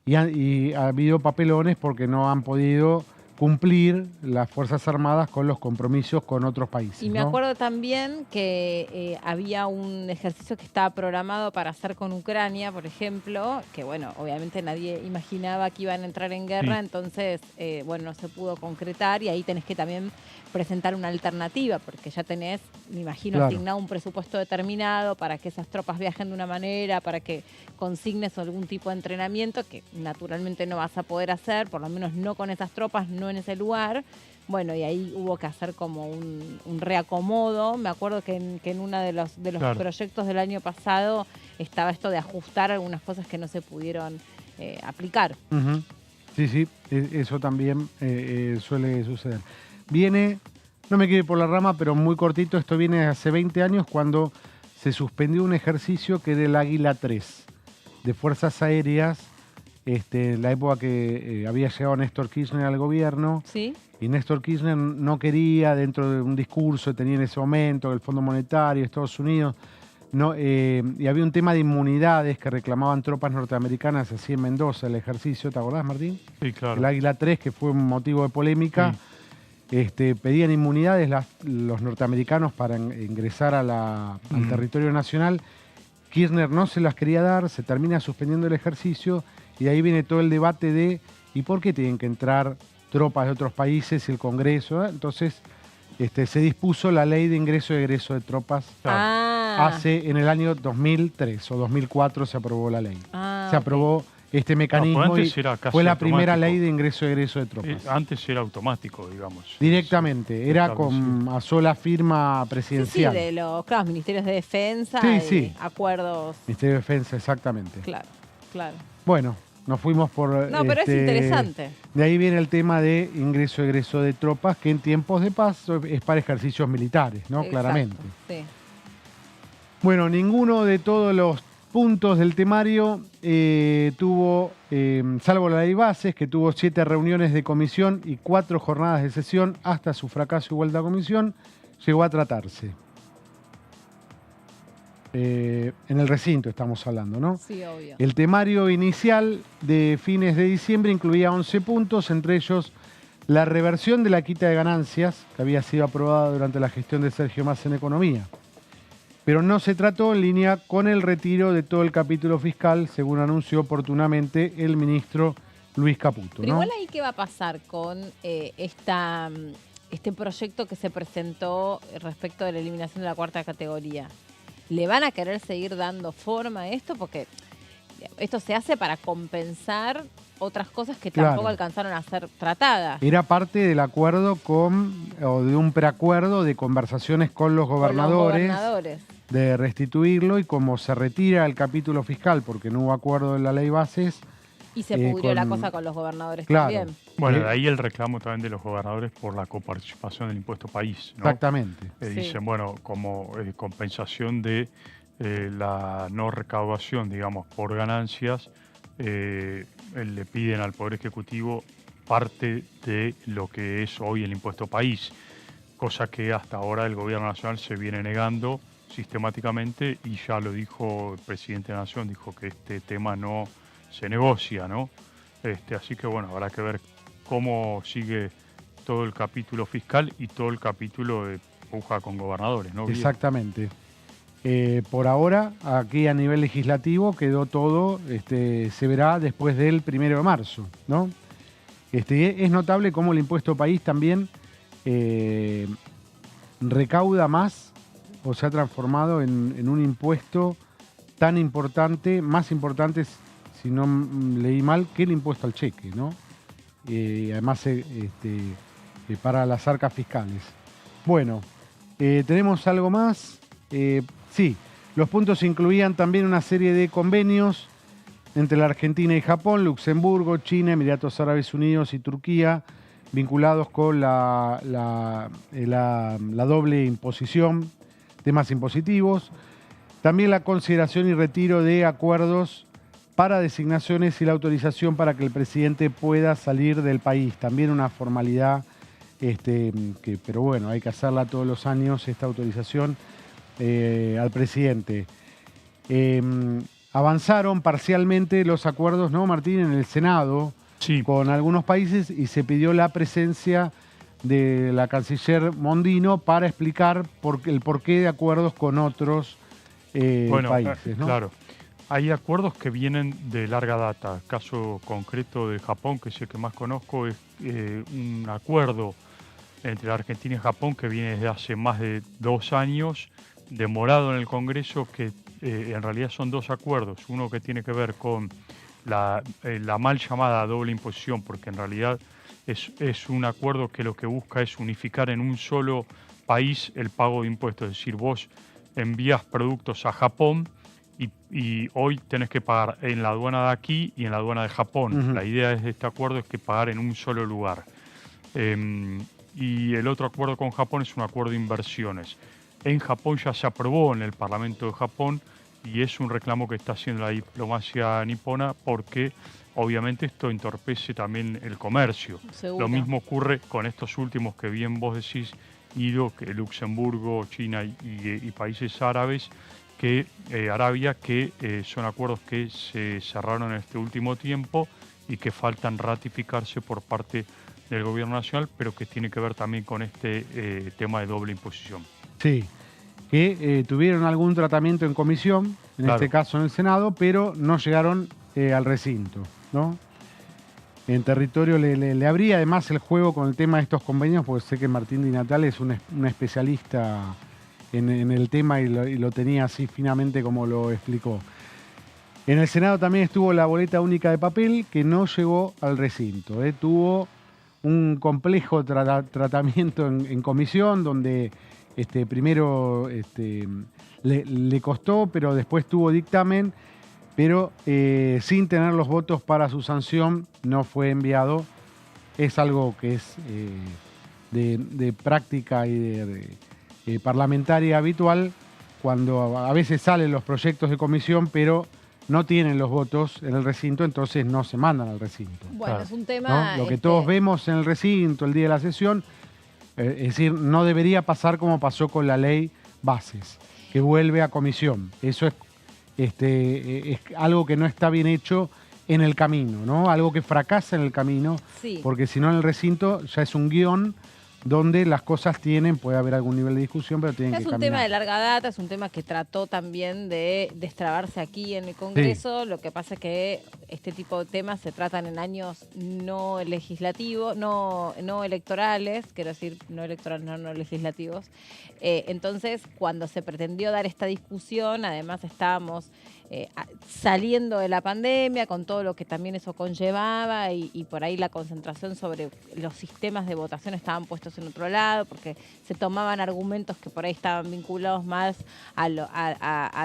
y ha habido papelones porque no han podido cumplir las Fuerzas Armadas con los compromisos con otros países. Y me acuerdo también que había un ejercicio que estaba programado para hacer con Ucrania, por ejemplo, que bueno, obviamente nadie imaginaba que iban a entrar en guerra, entonces, bueno, no se pudo concretar y ahí tenés que también presentar una alternativa, porque ya tenés, me imagino, asignado un presupuesto determinado para que esas tropas viajen de una manera, para que consignes algún tipo de entrenamiento que naturalmente no vas a poder hacer, por lo menos no con esas tropas, no en ese lugar. Bueno, y ahí hubo que hacer como un reacomodo. Me acuerdo que en uno de los proyectos del año pasado estaba esto de ajustar algunas cosas que no se pudieron aplicar. Sí, eso también suele suceder. Viene, no me quiero ir por la rama, pero muy cortito, esto viene hace 20 años cuando se suspendió un ejercicio que era el Águila 3 de Fuerzas Aéreas, en la época que había llegado Néstor Kirchner al gobierno. Sí. Y Néstor Kirchner no quería, dentro de un discurso que tenía en ese momento, el Fondo Monetario, Estados Unidos, y había un tema de inmunidades que reclamaban tropas norteamericanas así en Mendoza, el ejercicio, ¿te acordás, Martín? Sí, claro. El Águila 3, que fue un motivo de polémica. Pedían inmunidades los norteamericanos para ingresar al territorio nacional. Kirchner no se las quería dar, se termina suspendiendo el ejercicio y de ahí viene todo el debate de ¿y por qué tienen que entrar tropas de otros países y el Congreso? Entonces se dispuso la ley de ingreso y egreso de tropas. En el año 2003 o 2004 se aprobó la ley. Se aprobó este mecanismo y fue la primera ley de ingreso y egreso de tropas. Antes era automático, digamos. Directamente, era a sola firma presidencial. Sí, de los ministerios de defensa y acuerdos. Ministerio de Defensa, exactamente. Claro. Bueno, nos fuimos por... No, pero es interesante. De ahí viene el tema de ingreso y egreso de tropas, que en tiempos de paz es para ejercicios militares, ¿no? Exacto, claramente. Sí. Bueno, ninguno de todos los puntos del temario tuvo, salvo la ley bases, que tuvo 7 reuniones de comisión y 4 jornadas de sesión, hasta su fracaso y vuelta a comisión, llegó a tratarse. En el recinto estamos hablando, ¿no? Sí, obvio. El temario inicial de fines de diciembre incluía 11 puntos, entre ellos la reversión de la quita de ganancias, que había sido aprobada durante la gestión de Sergio Massa en Economía. Pero no se trató en línea con el retiro de todo el capítulo fiscal, según anunció oportunamente el ministro Luis Caputo. Pero igual ahí, ¿qué va a pasar con este proyecto que se presentó respecto de la eliminación de la cuarta categoría? ¿Le van a querer seguir dando forma a esto? Porque esto se hace para compensar otras cosas que tampoco alcanzaron a ser tratadas. Era parte del acuerdo o de un preacuerdo de conversaciones con los gobernadores. De restituirlo, y como se retira el capítulo fiscal porque no hubo acuerdo en la ley bases. Y se pudrió la cosa con los gobernadores también. Bueno, de ahí el reclamo también de los gobernadores por la coparticipación del impuesto país, ¿no? Exactamente. Dicen, bueno, como compensación de la no recaudación, digamos, por ganancias, le piden al Poder Ejecutivo parte de lo que es hoy el impuesto país, cosa que hasta ahora el Gobierno Nacional se viene negando sistemáticamente, y ya lo dijo el presidente de la Nación, dijo que este tema no se negocia, ¿no? Así que bueno, habrá que ver cómo sigue todo el capítulo fiscal y todo el capítulo de puja con gobernadores, ¿no? Exactamente. Por ahora, aquí a nivel legislativo quedó todo, se verá después del 1 de marzo, ¿no? Es notable cómo el impuesto país también recauda más, o se ha transformado en un impuesto tan importante, más importante, si no leí mal, que el impuesto al cheque, ¿no? Además, para las arcas fiscales. Bueno, tenemos algo más. Sí, los puntos incluían también una serie de convenios entre la Argentina y Japón, Luxemburgo, China, Emiratos Árabes Unidos y Turquía, vinculados con la doble imposición, temas impositivos. También la consideración y retiro de acuerdos para designaciones y la autorización para que el presidente pueda salir del país. También una formalidad, pero bueno, hay que hacerla todos los años, esta autorización al presidente. Avanzaron parcialmente los acuerdos, ¿no, Martín? En el Senado, con algunos países y se pidió la presencia de la canciller Mondino para explicar el porqué de acuerdos con otros países, ¿no? Claro. Hay acuerdos que vienen de larga data. El caso concreto de Japón, que es el que más conozco, es un acuerdo entre la Argentina y Japón que viene desde hace más de 2 años, demorado en el Congreso, que en realidad son 2 acuerdos. Uno que tiene que ver con la mal llamada doble imposición, porque en realidad es un acuerdo que lo que busca es unificar en un solo país el pago de impuestos. Es decir, vos envías productos a Japón y hoy tenés que pagar en la aduana de aquí y en la aduana de Japón. La idea de este acuerdo es que pagar en un solo lugar. Y el otro acuerdo con Japón es un acuerdo de inversiones. En Japón ya se aprobó en el Parlamento de Japón y es un reclamo que está haciendo la diplomacia nipona porque obviamente esto entorpece también el comercio. Seguro. Lo mismo ocurre con estos últimos que bien vos decís, Ido, que Luxemburgo, China y países árabes, Arabia, que son acuerdos que se cerraron en este último tiempo y que faltan ratificarse por parte del gobierno nacional, pero que tiene que ver también con este tema de doble imposición. Sí, que tuvieron algún tratamiento en comisión, en este caso en el Senado, pero no llegaron al recinto, ¿no? En territorio le abría además el juego con el tema de estos convenios, porque sé que Martín Di Natale es un especialista en el tema y lo tenía así finamente como lo explicó. En el Senado también estuvo la boleta única de papel, que no llegó al recinto. Tuvo un complejo tratamiento en comisión, donde primero le costó, pero después tuvo dictamen, pero sin tener los votos para su sanción no fue enviado. Es algo que es de práctica y de parlamentaria habitual, cuando a veces salen los proyectos de comisión, pero no tienen los votos en el recinto, entonces no se mandan al recinto. Bueno, es un tema... ¿no? Lo que todos vemos en el recinto el día de la sesión, es decir, no debería pasar como pasó con la ley Bases, que vuelve a comisión. Eso es algo que no está bien hecho en el camino, ¿no? Algo que fracasa en el camino, porque si no en el recinto ya es un guión donde las cosas puede haber algún nivel de discusión, pero tienen que caminar. Es un tema de larga data, es un tema que trató también de destrabarse aquí en el Congreso. Lo que pasa es que este tipo de temas se tratan en años no legislativos, no electorales, quiero decir, no electorales, no legislativos. Entonces, cuando se pretendió dar esta discusión, además estábamos saliendo de la pandemia, con todo lo que también eso conllevaba y por ahí la concentración sobre los sistemas de votación estaban puestos en otro lado, porque se tomaban argumentos que por ahí estaban vinculados más a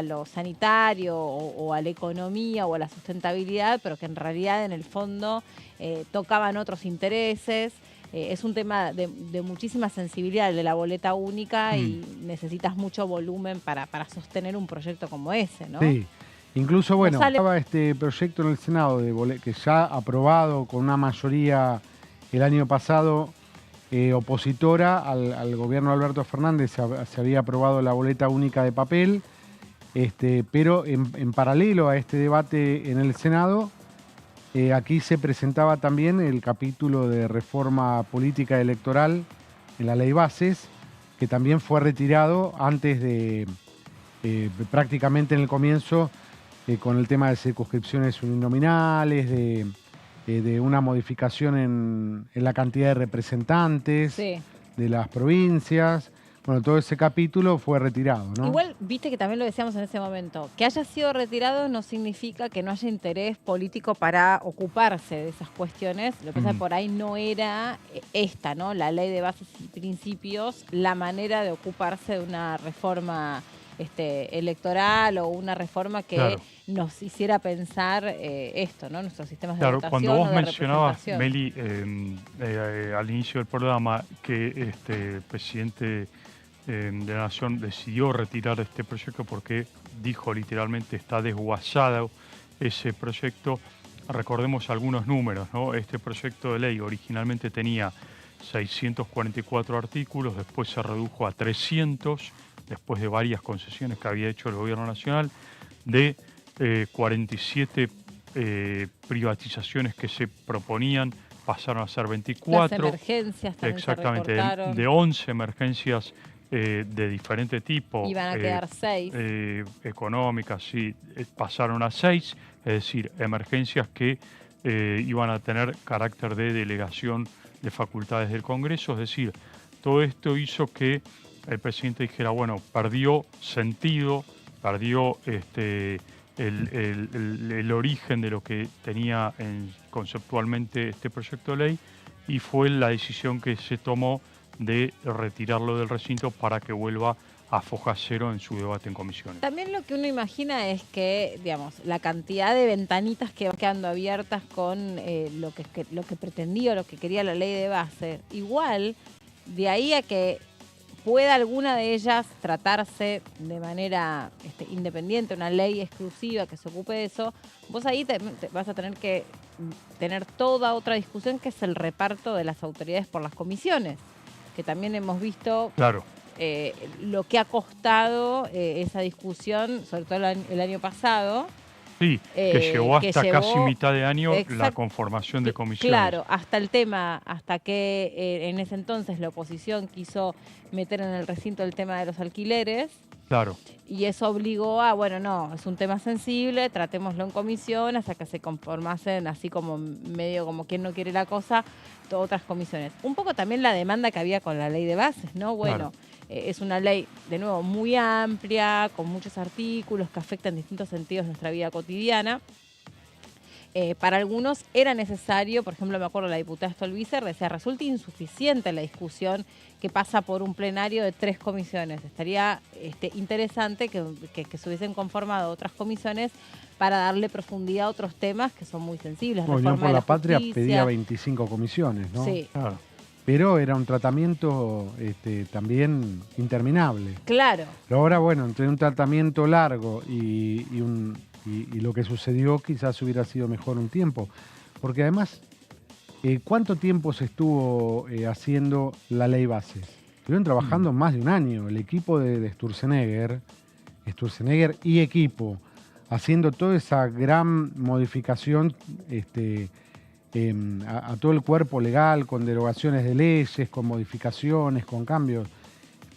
lo sanitario o a la economía o a la sustentabilidad, pero que en realidad en el fondo tocaban otros intereses. Es un tema de muchísima sensibilidad, el de la boleta única, y necesitas mucho volumen para sostener un proyecto como ese, ¿no? Sí. Incluso, bueno, estaba este proyecto en el Senado que ya aprobado con una mayoría el año pasado opositora al gobierno de Alberto Fernández. Se había aprobado la boleta única de papel, pero en paralelo a este debate en el Senado, aquí se presentaba también el capítulo de reforma política electoral en la ley Bases, que también fue retirado antes de prácticamente en el comienzo, con el tema de circunscripciones uninominales, de una modificación en la cantidad de representantes de las provincias. Bueno, todo ese capítulo fue retirado, ¿no? Igual, viste que también lo decíamos en ese momento, que haya sido retirado no significa que no haya interés político para ocuparse de esas cuestiones. Lo que pasa es que por ahí no era esta, ¿no? La ley de bases y principios, la manera de ocuparse de una reforma electoral o una reforma que nos hiciera pensar esto, ¿no? Nuestros sistemas de votación. Cuando vos mencionabas, Meli, al inicio del programa, que el presidente de la Nación decidió retirar este proyecto porque dijo literalmente está desguazado ese proyecto. Recordemos algunos números, ¿no? Este proyecto de ley originalmente tenía 644 artículos, después se redujo a 300, después de varias concesiones que había hecho el gobierno nacional, de 47 privatizaciones que se proponían pasaron a ser 24. Las emergencias también exactamente, se recortaron. de 11 emergencias de diferente tipo. Iban a quedar 6. Económicas, sí, pasaron a 6, es decir, emergencias que iban a tener carácter de delegación de facultades del Congreso, es decir, todo esto hizo que el presidente dijera, bueno, perdió sentido, perdió el origen de lo que tenía conceptualmente este proyecto de ley, y fue la decisión que se tomó de retirarlo del recinto para que vuelva a foja cero en su debate en comisiones. También lo que uno imagina es que, digamos, la cantidad de ventanitas que van quedando abiertas con lo que pretendía o lo que quería la ley de base, igual, de ahí a que pueda alguna de ellas tratarse de manera independiente, una ley exclusiva que se ocupe de eso, vos ahí te vas a tener que tener toda otra discusión, que es el reparto de las autoridades por las comisiones, que también hemos visto claro. Lo que ha costado esa discusión, sobre todo el año pasado. Sí, que llevó hasta casi mitad de año la conformación de comisiones. Claro, hasta el tema, hasta que en ese entonces la oposición quiso meter en el recinto el tema de los alquileres. Claro. Y eso obligó a, bueno, no, es un tema sensible, tratémoslo en comisión hasta que se conformasen, así como medio como quien no quiere la cosa, todas otras comisiones. Un poco también la demanda que había con la ley de bases, ¿no? Bueno, claro. Es una ley, de nuevo, muy amplia, con muchos artículos que afectan en distintos sentidos nuestra vida cotidiana. Para algunos era necesario, por ejemplo, me acuerdo la diputada Stolbizer decía, resulta insuficiente la discusión que pasa por un plenario de 3 comisiones. Estaría interesante que se hubiesen conformado otras comisiones para darle profundidad a otros temas que son muy sensibles. Unión por la Patria pedía 25 comisiones, ¿no? Sí. Claro. Pero era un tratamiento también interminable. Claro. Pero ahora, bueno, entre un tratamiento largo y lo que sucedió, quizás hubiera sido mejor un tiempo. Porque además, ¿cuánto tiempo se estuvo haciendo la ley bases? Estuvieron trabajando más de un año. El equipo de Sturzenegger y equipo, haciendo toda esa gran modificación a todo el cuerpo legal, con derogaciones de leyes, con modificaciones, con cambios.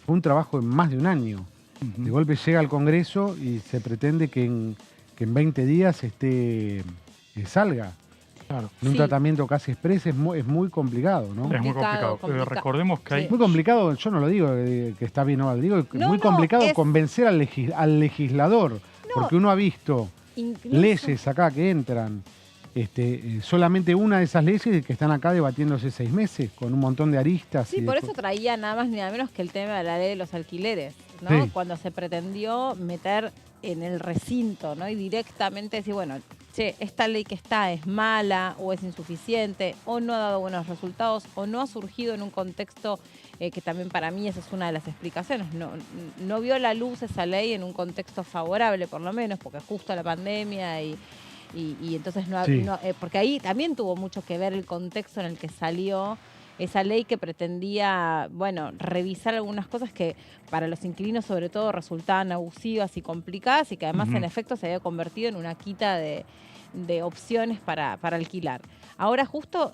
Fue un trabajo de más de un año. De golpe llega al Congreso y se pretende que en 20 días salga. Claro. En un tratamiento casi express es muy complicado, ¿no? Es muy complicado. Recordemos que hay... Muy complicado, yo no lo digo que está bien o mal, digo que es muy complicado convencer al legislador, porque uno ha visto leyes acá que entran, solamente una de esas leyes que están acá debatiéndose 6 meses, con un montón de aristas. Sí, por eso traía nada más ni nada menos que el tema de la ley de los alquileres, ¿no? Sí. Cuando se pretendió meter en el recinto, ¿no? Y directamente decir, bueno, che, esta ley que está es mala o es insuficiente o no ha dado buenos resultados o no ha surgido en un contexto que también para mí esa es una de las explicaciones. No vio la luz esa ley en un contexto favorable, por lo menos, porque justo la pandemia y entonces porque ahí también tuvo mucho que ver el contexto en el que salió esa ley que pretendía, bueno, revisar algunas cosas que para los inquilinos sobre todo resultaban abusivas y complicadas y que además en efecto se había convertido en una quita de opciones para alquilar. Ahora justo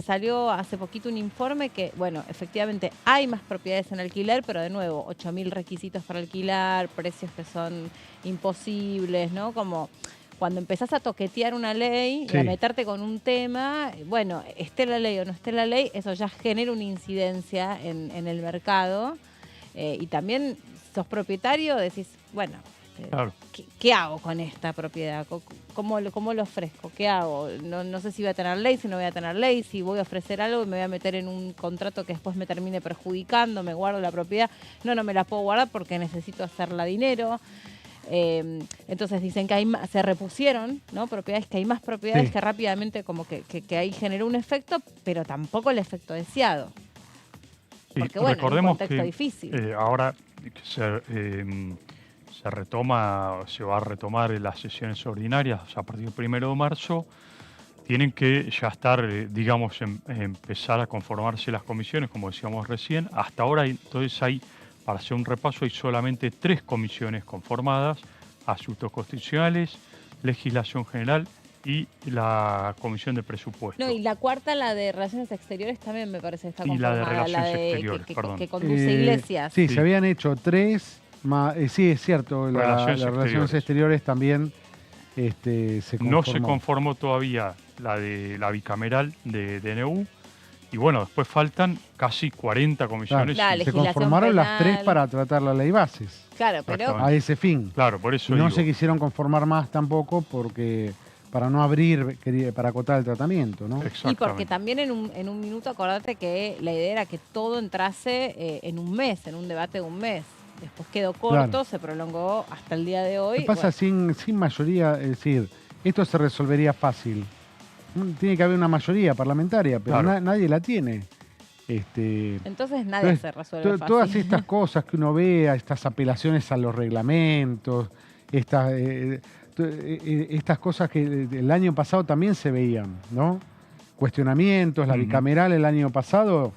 salió hace poquito un informe que, bueno, efectivamente hay más propiedades en alquiler, pero de nuevo, 8.000 requisitos para alquilar, precios que son imposibles, ¿no? Como... Cuando empezás a toquetear una ley y a meterte con un tema, bueno, esté la ley o no esté la ley, eso ya genera una incidencia en el mercado. Y también sos propietario, decís, bueno, claro. ¿Qué hago con esta propiedad? ¿Cómo lo ofrezco? ¿Qué hago? No sé si voy a tener ley, si no voy a tener ley, si voy a ofrecer algo y me voy a meter en un contrato que después me termine perjudicando, me guardo la propiedad. No me la puedo guardar porque necesito hacerla dinero. Entonces dicen que se repusieron, ¿no? Propiedades, que hay más propiedades que rápidamente como que ahí generó un efecto, pero tampoco el efecto deseado. Porque bueno, recordemos es un contexto difícil. Ahora se va a retomar las sesiones ordinarias a partir del 1 de marzo. Tienen que ya estar, digamos, empezar a conformarse las comisiones, como decíamos recién. Hasta ahora entonces para hacer un repaso, hay solamente 3 comisiones conformadas: Asuntos Constitucionales, Legislación General y la Comisión de Presupuesto. No, y la cuarta, la de Relaciones Exteriores, también me parece que está Y la de conformada. Relaciones Exteriores, perdón. que conduce Iglesias. Sí, Sí. se habían hecho 3, sí, es cierto, las Relaciones Exteriores también se conformó. No se conformó todavía la de la bicameral de DNU. Y bueno, después faltan casi 40 comisiones. Claro. La Se legislación conformaron las penal. 3 para tratar la ley bases, Claro, pero Exactamente. a ese fin. Claro, por eso Y no digo, se quisieron conformar más tampoco porque para no abrir, para acotar el tratamiento, ¿no? y porque exactamente. también en un minuto acordate que la idea era que todo entrase en un mes, en un debate de un mes. Después quedó corto, Claro. se prolongó hasta el día de hoy. ¿Qué pasa sin mayoría? Es decir, esto se resolvería fácil. Tiene que haber una mayoría parlamentaria, pero Claro. nadie la tiene. Entonces nadie Entonces, se resuelve fácil. todas estas cosas que uno vea, estas apelaciones a los reglamentos, estas cosas que el año pasado también se veían, ¿no? Cuestionamientos, la bicameral el año pasado,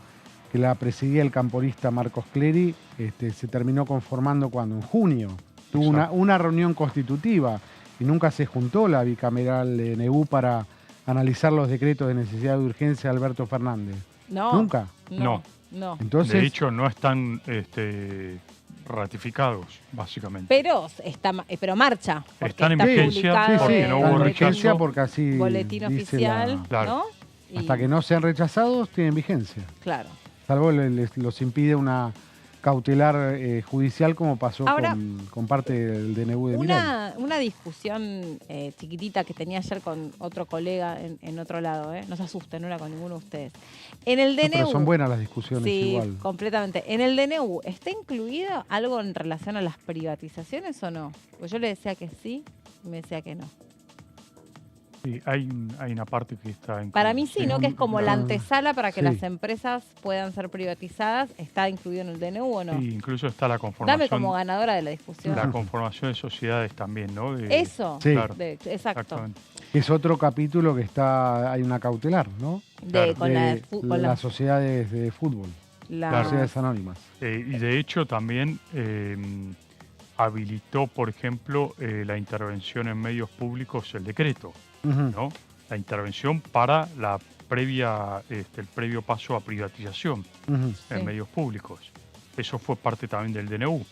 que la presidía el camporista Marcos Clery, se terminó conformando cuando, en junio. Tuvo una reunión constitutiva y nunca se juntó la bicameral de DNU para analizar los decretos de necesidad de urgencia de Alberto Fernández. No. Nunca. No. Entonces, De hecho, no están ratificados, básicamente. Pero marcha. porque Están en está vigencia publicado porque en no el hubo están en boletín- vigencia rechazo. porque así boletín dice oficial, Claro. ¿no? Y- hasta que no sean rechazados, tienen vigencia. Claro. Salvo los impide una cautelar judicial como pasó Ahora, con parte del DNU de Milei. Una discusión chiquitita que tenía ayer con otro colega en otro lado, no se asusten, no era con ninguno de ustedes. En el No, DNU... pero son buenas las discusiones Sí, igual. completamente. En el DNU, ¿está incluido algo en relación a las privatizaciones o no? Pues yo le decía que sí y me decía que no. Sí, hay una parte que está incluida. Para mí sí, ¿no? Que es como la Ah, antesala para que sí. las empresas puedan ser privatizadas. ¿Está incluido en el DNU o no? Sí, incluso está la conformación. Dame como ganadora de la discusión. La conformación de sociedades también, ¿no? Eso. Sí. Claro, Exacto. exactamente. Es otro capítulo que hay una cautelar, ¿no? Con de con las sociedades de fútbol, la- sociedades anónimas. Y de hecho también habilitó, por ejemplo, la intervención en medios públicos, el decreto, Ujú. ¿no? La intervención para la previa, el previo paso a privatización Ujú. en Sí. medios públicos. Eso fue parte también del DNU.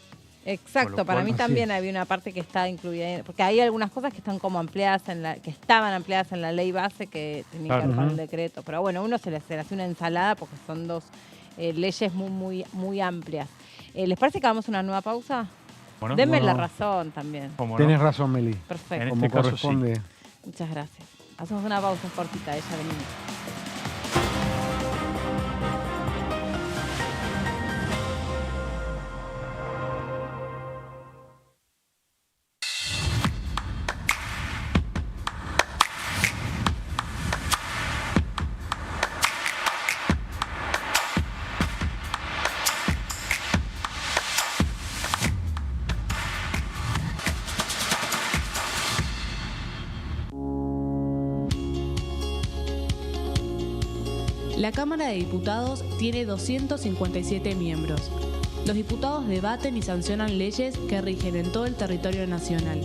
Exacto, Con lo para cual- mí Así también es. había una parte que está incluida, porque hay algunas cosas que están como ampliadas que estaban ampliadas en la ley base que tenían que ver Claro. con el Ujú. decreto. Pero bueno, uno se le hace una ensalada porque son dos leyes muy amplias. ¿Les parece que hagamos una nueva pausa? Bueno, Denme la Bueno. razón también. ¿cómo no? Tenés razón, Meli. Perfecto. En Como este caso, sí. corresponde. Muchas gracias. Hacemos una pausa cortita, ella venimos. La Cámara de Diputados tiene 257 miembros. Los diputados debaten y sancionan leyes que rigen en todo el territorio nacional.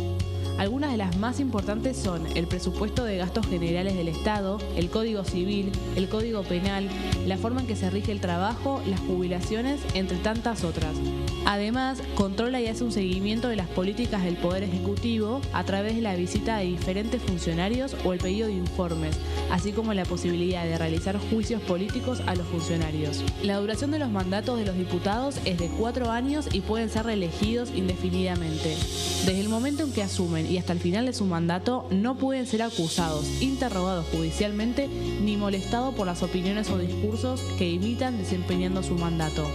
Algunas de las más importantes son el presupuesto de gastos generales del Estado, el Código Civil, el Código Penal, la forma en que se rige el trabajo, las jubilaciones, entre tantas otras. Además, controla y hace un seguimiento de las políticas del Poder Ejecutivo a través de la visita de diferentes funcionarios o el pedido de informes, así como la posibilidad de realizar juicios políticos a los funcionarios. La duración de los mandatos de los diputados es de 4 años y pueden ser reelegidos indefinidamente. Desde el momento en que asumen y hasta el final de su mandato, no pueden ser acusados, interrogados judicialmente ni molestados por las opiniones o discursos que imitan desempeñando su mandato.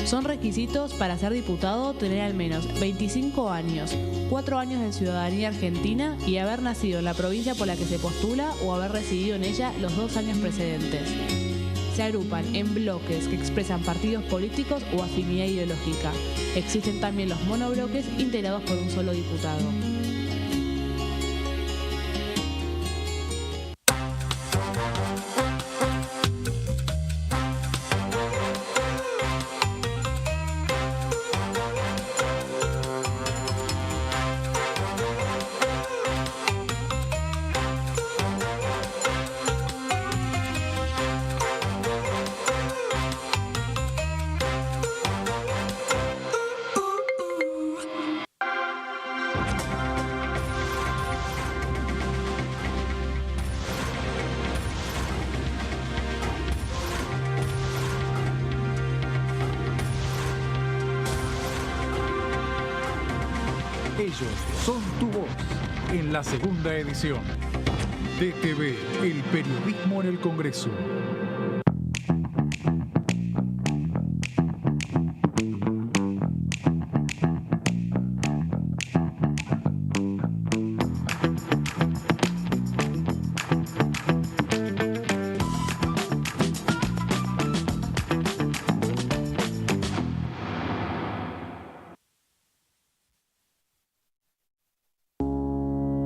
Son requisitos para ser diputado tener al menos 25 años, 4 años de ciudadanía argentina y haber nacido en la provincia por la que se postula o haber residido en ella los 2 años precedentes. Se agrupan en bloques que expresan partidos políticos o afinidad ideológica. Existen también los monobloques integrados por un solo diputado. Ellos son tu voz en la segunda edición. DTV, el periodismo en el Congreso.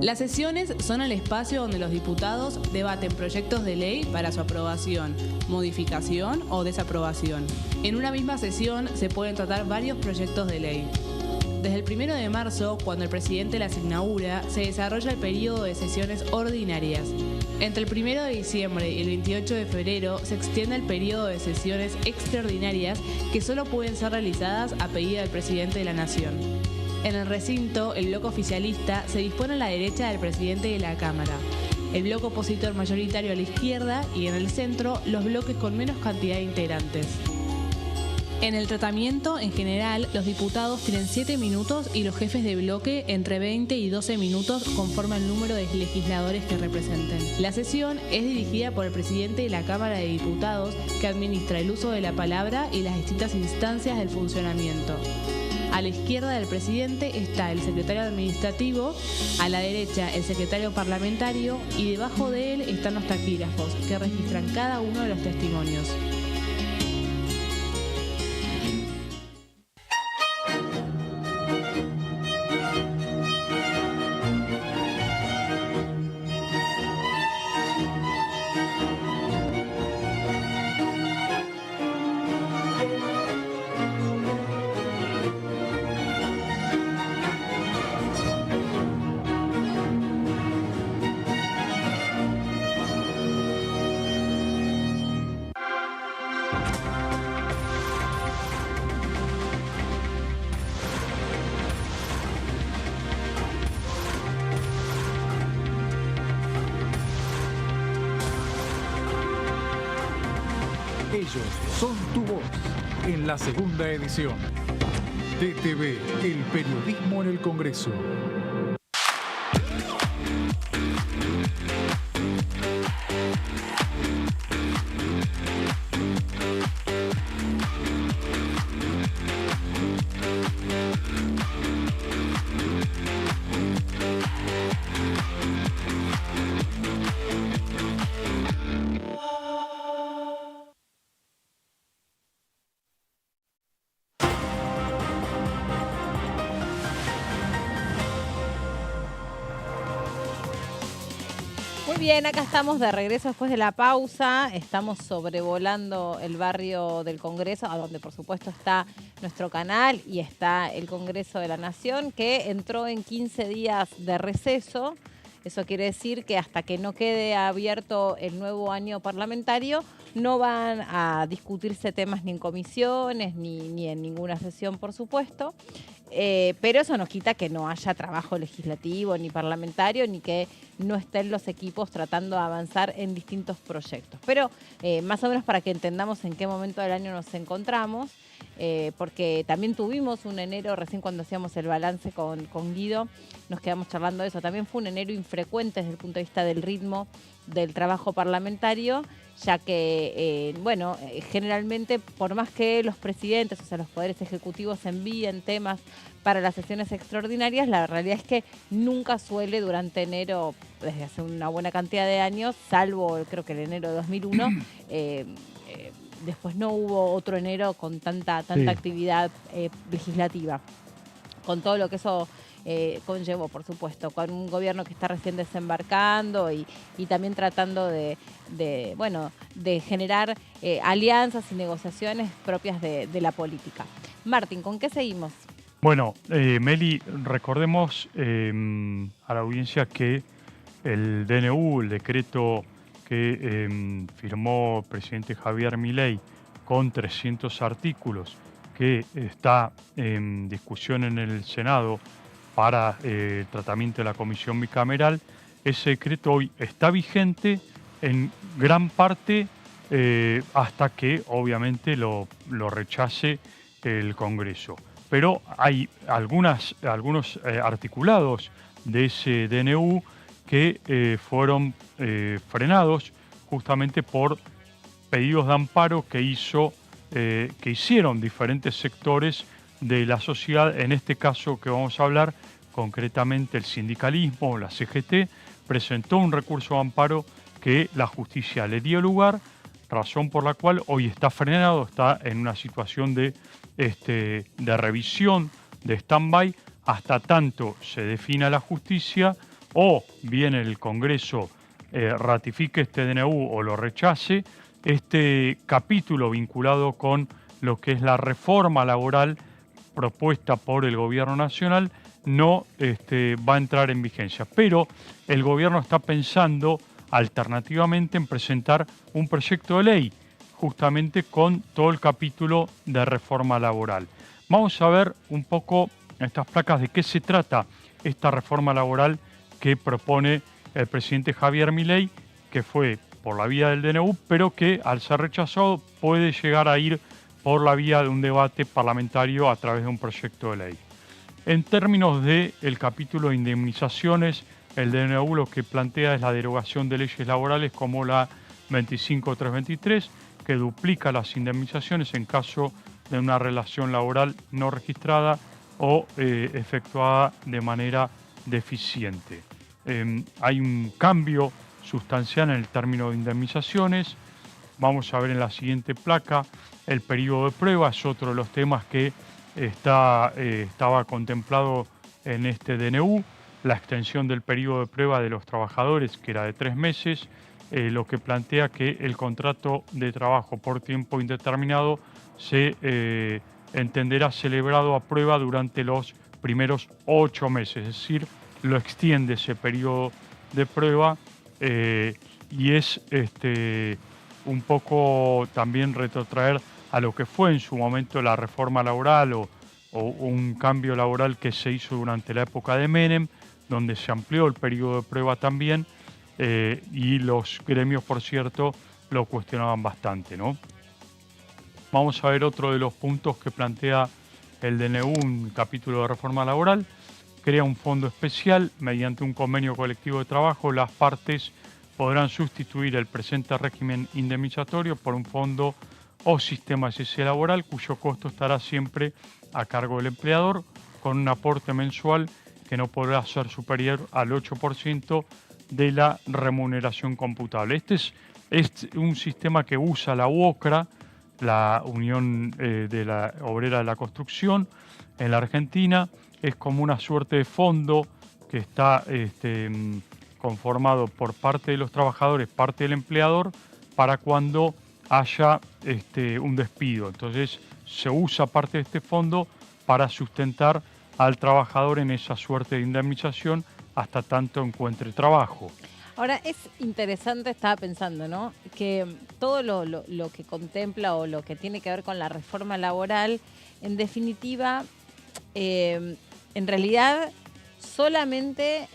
Las sesiones son el espacio donde los diputados debaten proyectos de ley para su aprobación, modificación o desaprobación. En una misma sesión se pueden tratar varios proyectos de ley. Desde el 1 de marzo, cuando el presidente las inaugura, se desarrolla el periodo de sesiones ordinarias. Entre el 1 de diciembre y el 28 de febrero se extiende el periodo de sesiones extraordinarias que solo pueden ser realizadas a pedido del presidente de la Nación. En el recinto, el bloque oficialista se dispone a la derecha del presidente de la Cámara, el bloque opositor mayoritario a la izquierda y en el centro los bloques con menos cantidad de integrantes. En el tratamiento, en general, los diputados tienen 7 minutos y los jefes de bloque entre 20 y 12 minutos conforme al número de legisladores que representen. La sesión es dirigida por el presidente de la Cámara de Diputados, que administra el uso de la palabra y las distintas instancias del funcionamiento. A la izquierda del presidente está el secretario administrativo, a la derecha el secretario parlamentario y debajo de él están los taquígrafos, que registran cada uno de los testimonios. Ellos son tu voz en la segunda edición. DTV, el periodismo en el Congreso. Muy bien, acá estamos de regreso después de la pausa. Estamos sobrevolando el barrio del Congreso, a donde por supuesto está nuestro canal y está el Congreso de la Nación, que entró en 15 días de receso. Eso quiere decir que hasta que no quede abierto el nuevo año parlamentario, no van a discutirse temas ni en comisiones ni en ninguna sesión, por supuesto. Pero eso no quita que no haya trabajo legislativo ni parlamentario, ni que no estén los equipos tratando de avanzar en distintos proyectos. Pero más o menos para que entendamos en qué momento del año nos encontramos, porque también tuvimos un enero, recién cuando hacíamos el balance con Guido, nos quedamos charlando de eso. También fue un enero infrecuente desde el punto de vista del ritmo del trabajo parlamentario, ya que, generalmente, por más que los presidentes, o sea, los poderes ejecutivos envíen temas para las sesiones extraordinarias, la realidad es que nunca suele durante enero, desde hace una buena cantidad de años, salvo creo que el enero de 2001, después no hubo otro enero con tanta actividad legislativa, con todo lo que eso conllevó, por supuesto, con un gobierno que está recién desembarcando y también tratando de generar alianzas y negociaciones propias de la política. Martín, ¿con qué seguimos? Bueno, Meli, recordemos a la audiencia que el DNU, el decreto que firmó el presidente Javier Milei con 300 artículos, que está en discusión en el Senado para el tratamiento de la comisión bicameral, ese decreto hoy está vigente en gran parte hasta que obviamente lo rechace el Congreso. pero hay algunos articulados de ese DNU que fueron frenados justamente por pedidos de amparo que hicieron diferentes sectores de la sociedad. En este caso que vamos a hablar, concretamente el sindicalismo, la CGT, presentó un recurso de amparo que la justicia le dio lugar, razón por la cual hoy está frenado, está en una situación de revisión, de stand-by, hasta tanto se defina la justicia o bien el Congreso ratifique este DNU o lo rechace. Este capítulo vinculado con lo que es la reforma laboral propuesta por el Gobierno Nacional no va a entrar en vigencia. Pero el Gobierno está pensando alternativamente en presentar un proyecto de ley justamente con todo el capítulo de reforma laboral. Vamos a ver un poco en estas placas de qué se trata esta reforma laboral que propone el presidente Javier Milei, que fue por la vía del DNU, pero que al ser rechazado puede llegar a ir por la vía de un debate parlamentario a través de un proyecto de ley. En términos del capítulo de indemnizaciones, el DNU lo que plantea es la derogación de leyes laborales como la 25323, que duplica las indemnizaciones en caso de una relación laboral no registrada o efectuada de manera deficiente. Hay un cambio sustancial en el término de indemnizaciones. Vamos a ver en la siguiente placa el periodo de prueba, es otro de los temas que estaba contemplado en este DNU, la extensión del periodo de prueba de los trabajadores, que era de 3 meses, lo que plantea que el contrato de trabajo por tiempo indeterminado se entenderá celebrado a prueba durante los primeros 8 meses, es decir, lo extiende ese periodo de prueba y es un poco también retrotraer a lo que fue en su momento la reforma laboral o un cambio laboral que se hizo durante la época de Menem, donde se amplió el periodo de prueba también y los gremios, por cierto, lo cuestionaban bastante, ¿no? Vamos a ver otro de los puntos que plantea el DNU, un capítulo de reforma laboral. Crea un fondo especial mediante un convenio colectivo de trabajo. Las partes podrán sustituir el presente régimen indemnizatorio por un fondo o sistema de cese laboral cuyo costo estará siempre a cargo del empleador con un aporte mensual que no podrá ser superior al 8% de la remuneración computable. Este es un sistema que usa la UOCRA, la Unión de la Obrera de la Construcción, en la Argentina. Es como una suerte de fondo que está conformado por parte de los trabajadores, parte del empleador, para cuando haya un despido. Entonces se usa parte de este fondo para sustentar al trabajador en esa suerte de indemnización hasta tanto encuentre trabajo. Ahora, es interesante, estaba pensando, ¿no?, que todo lo que contempla o lo que tiene que ver con la reforma laboral, en definitiva, en realidad solamente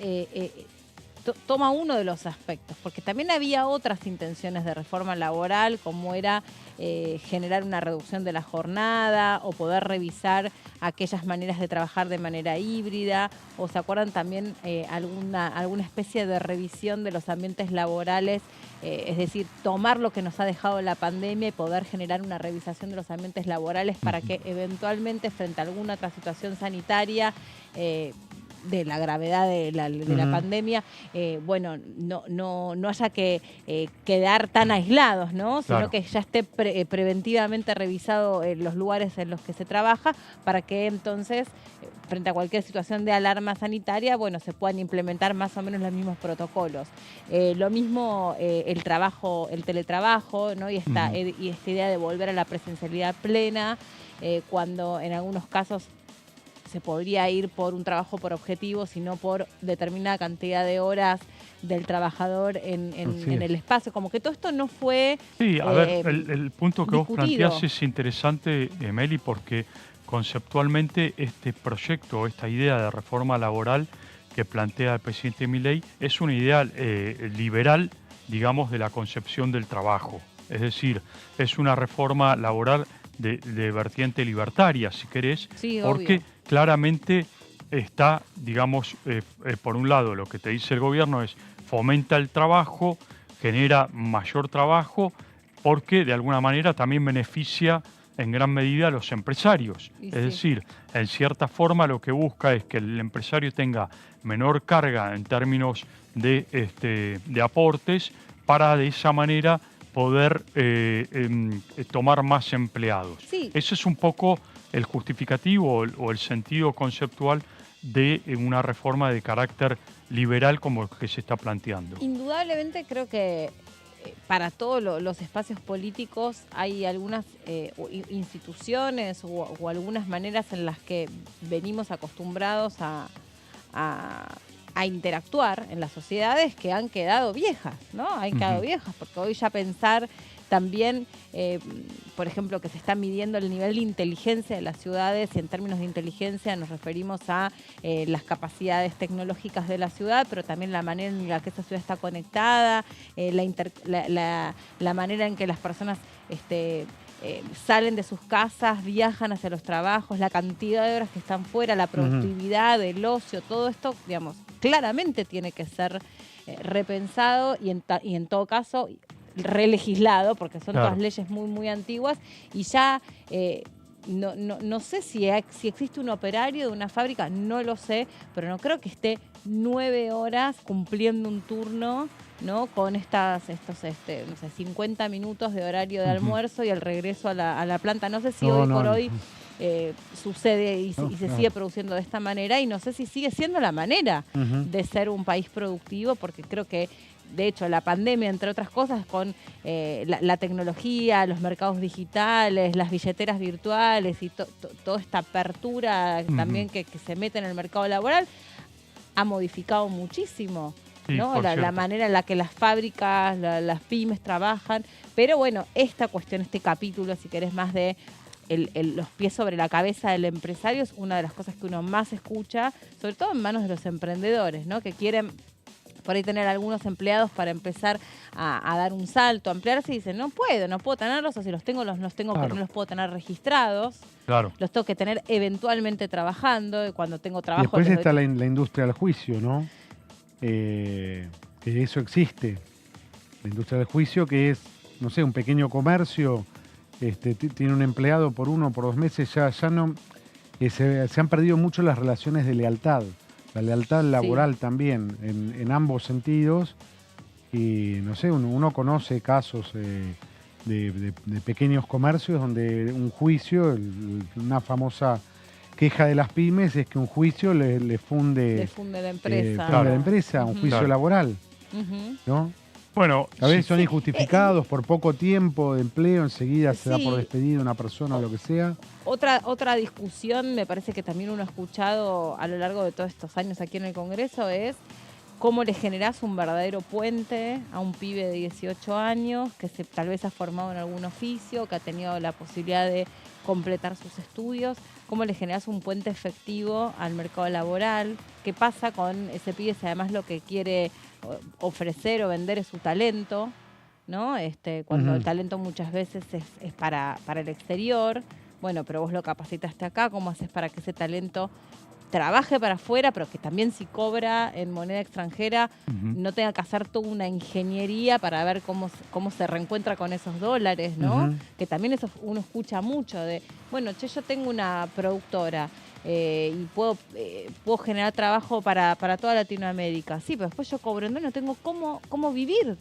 toma uno de los aspectos, porque también había otras intenciones de reforma laboral, como era generar una reducción de la jornada o poder revisar aquellas maneras de trabajar de manera híbrida, o se acuerdan también alguna especie de revisión de los ambientes laborales, es decir, tomar lo que nos ha dejado la pandemia y poder generar una revisación de los ambientes laborales para que eventualmente frente a alguna otra situación sanitaria de la gravedad de la pandemia, no haya que quedar tan aislados, ¿no? Sino claro, que ya esté preventivamente revisado los lugares en los que se trabaja para que entonces, frente a cualquier situación de alarma sanitaria, se puedan implementar más o menos los mismos protocolos. Lo mismo el teletrabajo, ¿no? Y esta idea de volver a la presencialidad plena, cuando en algunos casos se podría ir por un trabajo por objetivo, sino por determinada cantidad de horas del trabajador en el espacio. Como que todo esto no fue Sí, a ver, el punto que discutido. Vos planteás es interesante, Meli, porque conceptualmente este proyecto, esta idea de reforma laboral que plantea el presidente Milei es una idea liberal, digamos, de la concepción del trabajo. Es decir, es una reforma laboral de vertiente libertaria, si querés, Sí, porque obvio. claramente está, digamos, por un lado lo que te dice el gobierno es fomenta el trabajo, genera mayor trabajo, porque de alguna manera también beneficia en gran medida a los empresarios. Y Es sí. decir, en cierta forma lo que busca es que el empresario tenga menor carga en términos de aportes para de esa manera poder tomar más empleados. Sí. Ese es un poco el justificativo o el sentido conceptual de una reforma de carácter liberal como el que se está planteando. Indudablemente creo que para todos los espacios políticos hay algunas instituciones o algunas maneras en las que venimos acostumbrados a interactuar en las sociedades que han quedado viejas, ¿no? Han quedado viejas, porque hoy ya pensar también, por ejemplo, que se está midiendo el nivel de inteligencia de las ciudades, y en términos de inteligencia nos referimos a las capacidades tecnológicas de la ciudad, pero también la manera en la que esa ciudad está conectada, la manera en que las personas salen de sus casas, viajan hacia los trabajos, la cantidad de horas que están fuera, la productividad, el ocio, todo esto, digamos, claramente tiene que ser repensado y en todo caso relegislado, porque son todas leyes muy, muy antiguas, y ya no sé si existe un operario de una fábrica, no lo sé, pero no creo que esté 9 horas cumpliendo un turno, ¿no? Con estos 50 minutos de horario de almuerzo y el regreso a la planta. No sé si hoy por hoy sucede y se sigue produciendo de esta manera, y no sé si sigue siendo la manera de ser un país productivo, porque creo que de hecho la pandemia, entre otras cosas, con la tecnología, los mercados digitales, las billeteras virtuales y toda esta apertura también que se mete en el mercado laboral, ha modificado muchísimo, ¿no? La manera en la que las fábricas, las pymes trabajan. Pero bueno, esta cuestión, este capítulo, si querés, más de los pies sobre la cabeza del empresario, es una de las cosas que uno más escucha, sobre todo en manos de los emprendedores, ¿no? Que quieren por ahí tener algunos empleados para empezar a dar un salto, a ampliarse, y dicen, no puedo tenerlos, o si los tengo, no los puedo tener registrados. Claro. Los tengo que tener eventualmente trabajando, y cuando tengo trabajo... Y después está la industria del juicio, ¿no? Que eso existe. La industria del juicio, que es, no sé, un pequeño comercio, tiene un empleado por 1 o por 2 meses, ya no... se han perdido mucho las relaciones de lealtad. La lealtad laboral también, en ambos sentidos. Y no sé, uno conoce casos de pequeños comercios donde un juicio, una famosa queja de las pymes es que un juicio le funde la empresa. Un juicio laboral, ¿no? Bueno, a veces son injustificados por poco tiempo de empleo, enseguida se da por despedida una persona o lo que sea. Otra discusión, me parece que también uno ha escuchado a lo largo de todos estos años aquí en el Congreso, es cómo le generás un verdadero puente a un pibe de 18 años que tal vez ha formado en algún oficio, que ha tenido la posibilidad de completar sus estudios, cómo le generás un puente efectivo al mercado laboral, qué pasa con ese pibe si además lo que quiere ofrecer o vender es su talento, ¿no? Cuando el talento muchas veces es para el exterior. Bueno, pero vos lo capacitaste acá, ¿cómo haces para que ese talento trabaje para afuera, pero que también si cobra en moneda extranjera no tenga que hacer toda una ingeniería para ver cómo se reencuentra con esos dólares, ¿no? Que también eso uno escucha mucho de, bueno, yo tengo una productora y puedo generar trabajo para toda Latinoamérica. Sí, pero después yo cobro en dólares, no tengo cómo vivir,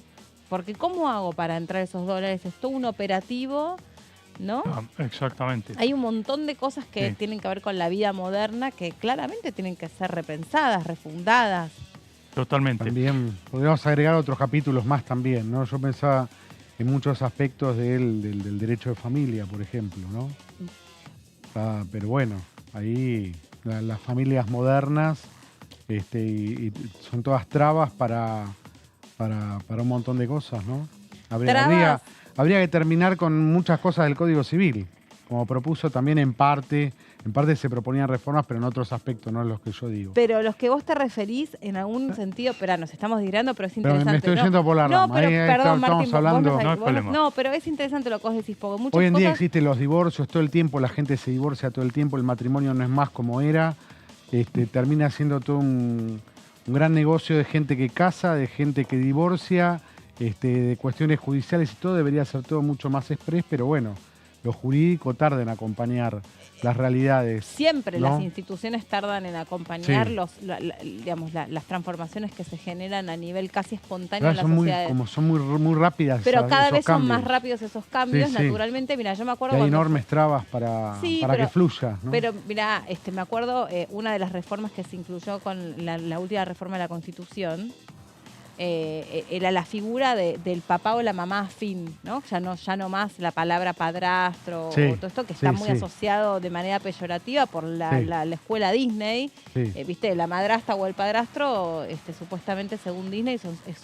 porque ¿cómo hago para entrar esos dólares? Es todo un operativo, ¿no? Exactamente. Hay un montón de cosas que tienen que ver con la vida moderna que claramente tienen que ser repensadas, refundadas. Totalmente. También podríamos agregar otros capítulos más también, ¿no? Yo pensaba en muchos aspectos del derecho de familia, por ejemplo, ¿no? Pero bueno, ahí las familias modernas y son todas trabas para un montón de cosas, ¿no? Habría que terminar con muchas cosas del Código Civil, como propuso también en parte se proponían reformas, pero en otros aspectos, no los que yo digo. Pero los que vos te referís, en algún sentido, espera, nos estamos desviando, pero es interesante. Pero me estoy yendo por la rama. No, pero estamos perdón, Martín, hablando. No hay problema. No, pero es interesante lo que vos decís, porque muchas Hoy en día cosas... existen los divorcios todo el tiempo, la gente se divorcia todo el tiempo, el matrimonio no es más como era. Termina siendo todo un gran negocio de gente que casa, de gente que divorcia, de cuestiones judiciales y todo. Debería ser todo mucho más express, pero bueno, lo jurídico tarda en acompañar las realidades. Siempre, ¿no? las instituciones tardan en acompañar Sí. las transformaciones que se generan a nivel casi espontáneo en las Son sociedades. muy rápidas. Pero cada esos vez son cambios. más rápidos esos cambios, Sí, sí. naturalmente. Mira, yo me acuerdo Y hay cuando... enormes trabas para que fluya, ¿no? Pero mira, me acuerdo una de las reformas que se incluyó con la última reforma de la Constitución, era la figura del papá o la mamá afín, ¿no? Ya no más la palabra padrastro Sí, o todo esto que está muy asociado de manera peyorativa por la escuela Disney. Sí. ¿Viste? La madrastra o el padrastro, supuestamente según Disney, es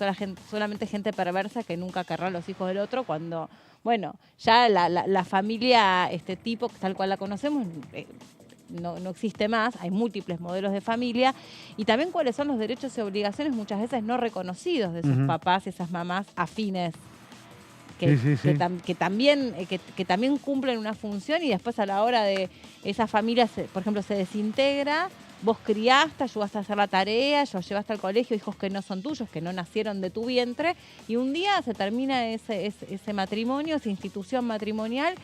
solamente gente perversa que nunca querrá a los hijos del otro cuando, bueno, ya la familia tipo, tal cual la conocemos, no existe más, hay múltiples modelos de familia, y también cuáles son los derechos y obligaciones muchas veces no reconocidos de sus papás y esas mamás afines, que también cumplen una función, y después a la hora de esa familia, por ejemplo, se desintegra, vos criaste, ayudaste a hacer la tarea, los llevaste al colegio, hijos que no son tuyos, que no nacieron de tu vientre, y un día se termina ese matrimonio, esa institución matrimonial,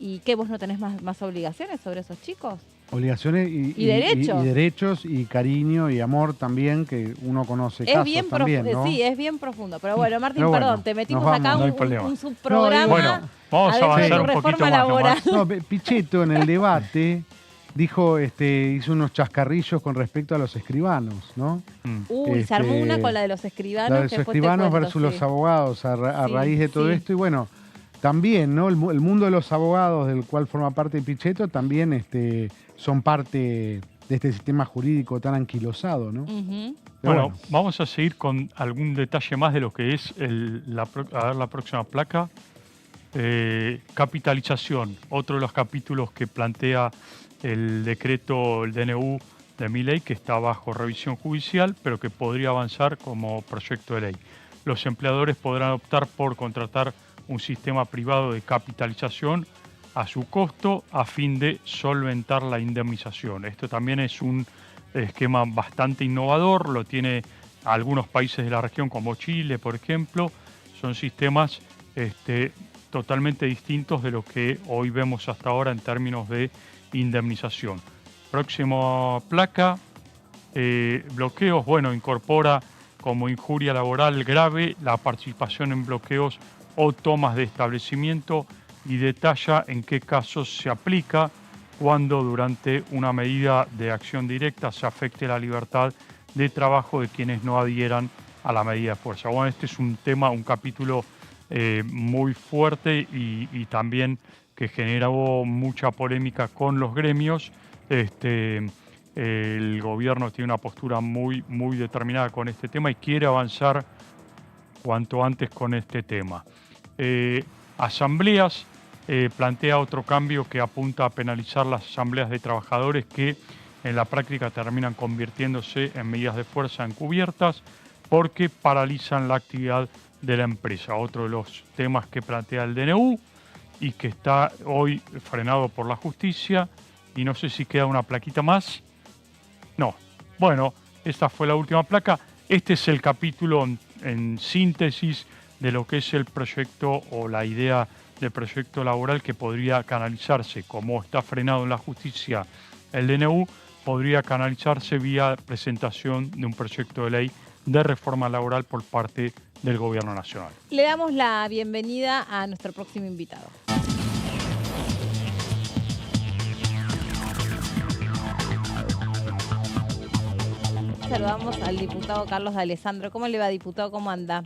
y ¿qué, vos no tenés más obligaciones sobre esos chicos? Obligaciones y derechos. Y derechos y cariño y amor también, que uno conoce Es casos bien también, ¿no? Sí, es bien profundo. Pero bueno, Martín, Pero bueno, perdón, te metimos nos acá vamos, un subprograma. Bueno, vamos a avanzar un poquito más nomás. No, Pichetto en el debate dijo, hizo unos chascarrillos con respecto a los escribanos, ¿no? Uy, se armó una con la de los escribanos. La de los escribanos versus los abogados a raíz de todo esto. Y bueno, también, ¿no? El mundo de los abogados, del cual forma parte Pichetto, también son parte de este sistema jurídico tan anquilosado, ¿no? Bueno, vamos a seguir con algún detalle más de lo que es la próxima placa. Capitalización, otro de los capítulos que plantea el decreto, el DNU de Milei, que está bajo revisión judicial, pero que podría avanzar como proyecto de ley. Los empleadores podrán optar por contratar un sistema privado de capitalización a su costo a fin de solventar la indemnización. Esto también es un esquema bastante innovador, lo tiene algunos países de la región como Chile, por ejemplo. Son sistemas totalmente distintos de lo que hoy vemos hasta ahora en términos de indemnización. Próxima placa, bloqueos, bueno, incorpora como injuria laboral grave la participación en bloqueos o tomas de establecimiento y detalla en qué casos se aplica cuando durante una medida de acción directa se afecte la libertad de trabajo de quienes no adhieran a la medida de fuerza. Bueno, este es un tema, un capítulo muy fuerte y también que generó mucha polémica con los gremios. El gobierno tiene una postura muy determinada con este tema y quiere avanzar cuanto antes con este tema. Asambleas, plantea otro cambio que apunta a penalizar las asambleas de trabajadores que en la práctica terminan convirtiéndose en medidas de fuerza encubiertas porque paralizan la actividad de la empresa. Otro de los temas que plantea el DNU y que está hoy frenado por la justicia. Y no sé si queda una plaquita más. No. Bueno, esta fue la última placa. Este es el capítulo en síntesis de lo que es el proyecto o la idea del proyecto laboral que podría canalizarse, como está frenado en la justicia el DNU, podría canalizarse vía presentación de un proyecto de ley de reforma laboral por parte del Gobierno Nacional. Le damos la bienvenida a nuestro próximo invitado. Saludamos al diputado Carlos D'Alessandro. ¿Cómo le va, diputado? ¿Cómo anda?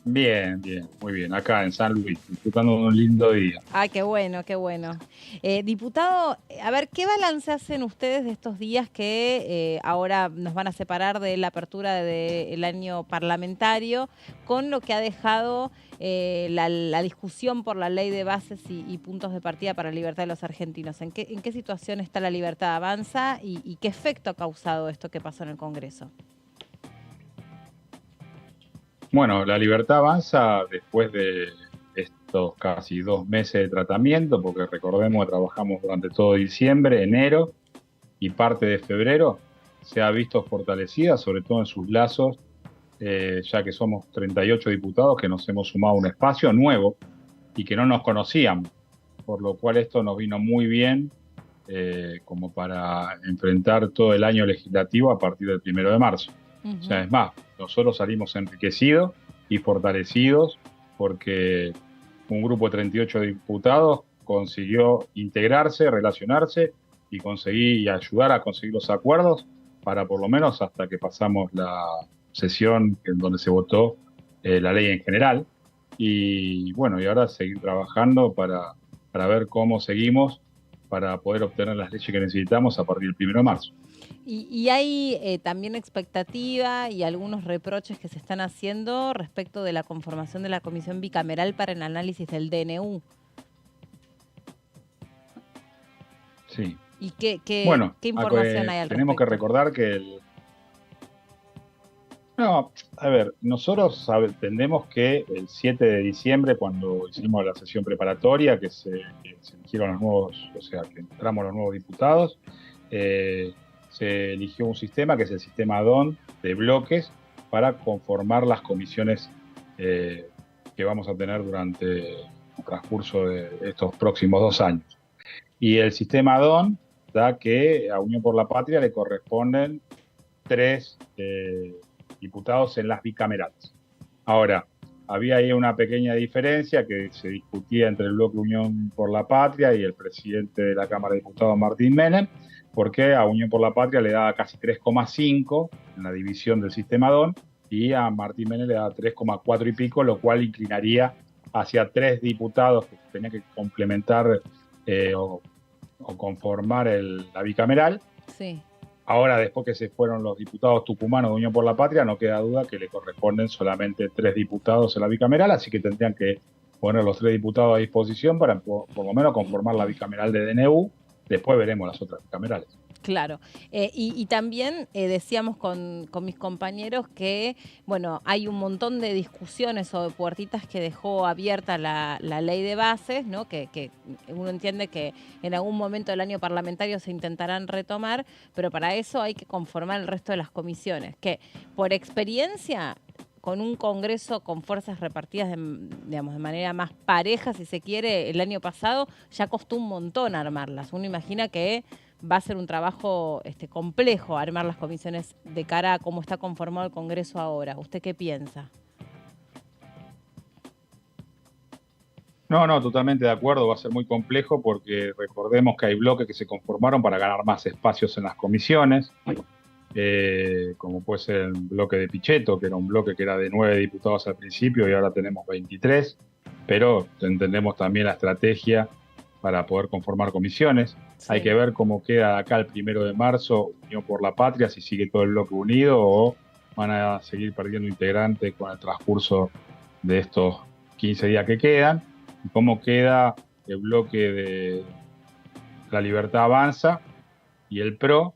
Bien, bien, muy bien. Acá en San Luis, disfrutando de un lindo día. Ah, qué bueno, qué bueno. Diputado, a ver, ¿qué balance hacen ustedes de estos días que ahora nos van a separar de la apertura del año parlamentario con lo que ha dejado la discusión por la ley de bases y puntos de partida para la libertad de los argentinos? ¿En qué situación está la libertad avanza y qué efecto ha causado esto que pasó en el Congreso? Bueno, la libertad avanza después de estos casi 2 meses de tratamiento, porque recordemos que trabajamos durante todo diciembre, enero y parte de febrero. Se ha visto fortalecida, sobre todo en sus lazos, ya que somos 38 diputados que nos hemos sumado a un espacio nuevo y que no nos conocíamos, por lo cual esto nos vino muy bien como para enfrentar todo el año legislativo a partir del 1 de marzo. O sea, es más, nosotros salimos enriquecidos y fortalecidos porque un grupo de 38 diputados consiguió integrarse, relacionarse y ayudar a conseguir los acuerdos para por lo menos hasta que pasamos la sesión en donde se votó la ley en general. Y bueno, y ahora seguir trabajando para ver cómo seguimos para poder obtener las leyes que necesitamos a partir del 1 de marzo. Y hay también expectativa y algunos reproches que se están haciendo respecto de la conformación de la Comisión Bicameral para el análisis del DNU. Sí. ¿Y qué información hay al respecto? Tenemos que recordar que nosotros entendemos que el 7 de diciembre, cuando hicimos la sesión preparatoria, que se eligieron los nuevos, o sea, que entramos los nuevos diputados, se eligió un sistema que es el sistema DON de bloques para conformar las comisiones que vamos a tener durante el transcurso de estos próximos 2 años. Y el sistema DON da que a Unión por la Patria le corresponden 3 diputados en las bicamerales. Ahora, había ahí una pequeña diferencia que se discutía entre el bloque Unión por la Patria y el presidente de la Cámara de Diputados, Martín Menem, porque a Unión por la Patria le daba casi 3,5 en la división del sistema DON y a Martín Menem le daba 3,4 y pico, lo cual inclinaría hacia 3 diputados que tenían que complementar o conformar la bicameral. Sí. Ahora, después que se fueron los diputados tucumanos de Unión por la Patria, no queda duda que le corresponden solamente 3 diputados en la bicameral, así que tendrían que poner los 3 diputados a disposición para por lo menos conformar la bicameral de DNU. Después veremos las otras bicamerales. Claro. Y también decíamos con mis compañeros que, bueno, hay un montón de discusiones o de puertitas que dejó abierta la ley de bases, ¿no? Que uno entiende que en algún momento del año parlamentario se intentarán retomar, pero para eso hay que conformar el resto de las comisiones, que por experiencia, con un Congreso con fuerzas repartidas de manera más pareja, si se quiere, el año pasado ya costó un montón armarlas. Uno imagina que va a ser un trabajo complejo armar las comisiones de cara a cómo está conformado el Congreso ahora. ¿Usted qué piensa? No, totalmente de acuerdo. Va a ser muy complejo porque recordemos que hay bloques que se conformaron para ganar más espacios en las comisiones. Como puede ser el bloque de Pichetto, que era un bloque que era de 9 diputados al principio y ahora tenemos 23, pero entendemos también la estrategia para poder conformar comisiones. Sí. Hay que ver cómo queda acá el 1 de marzo Unión por la Patria, si sigue todo el bloque unido o van a seguir perdiendo integrantes con el transcurso de estos 15 días que quedan, y cómo queda el bloque de La Libertad Avanza y el PRO,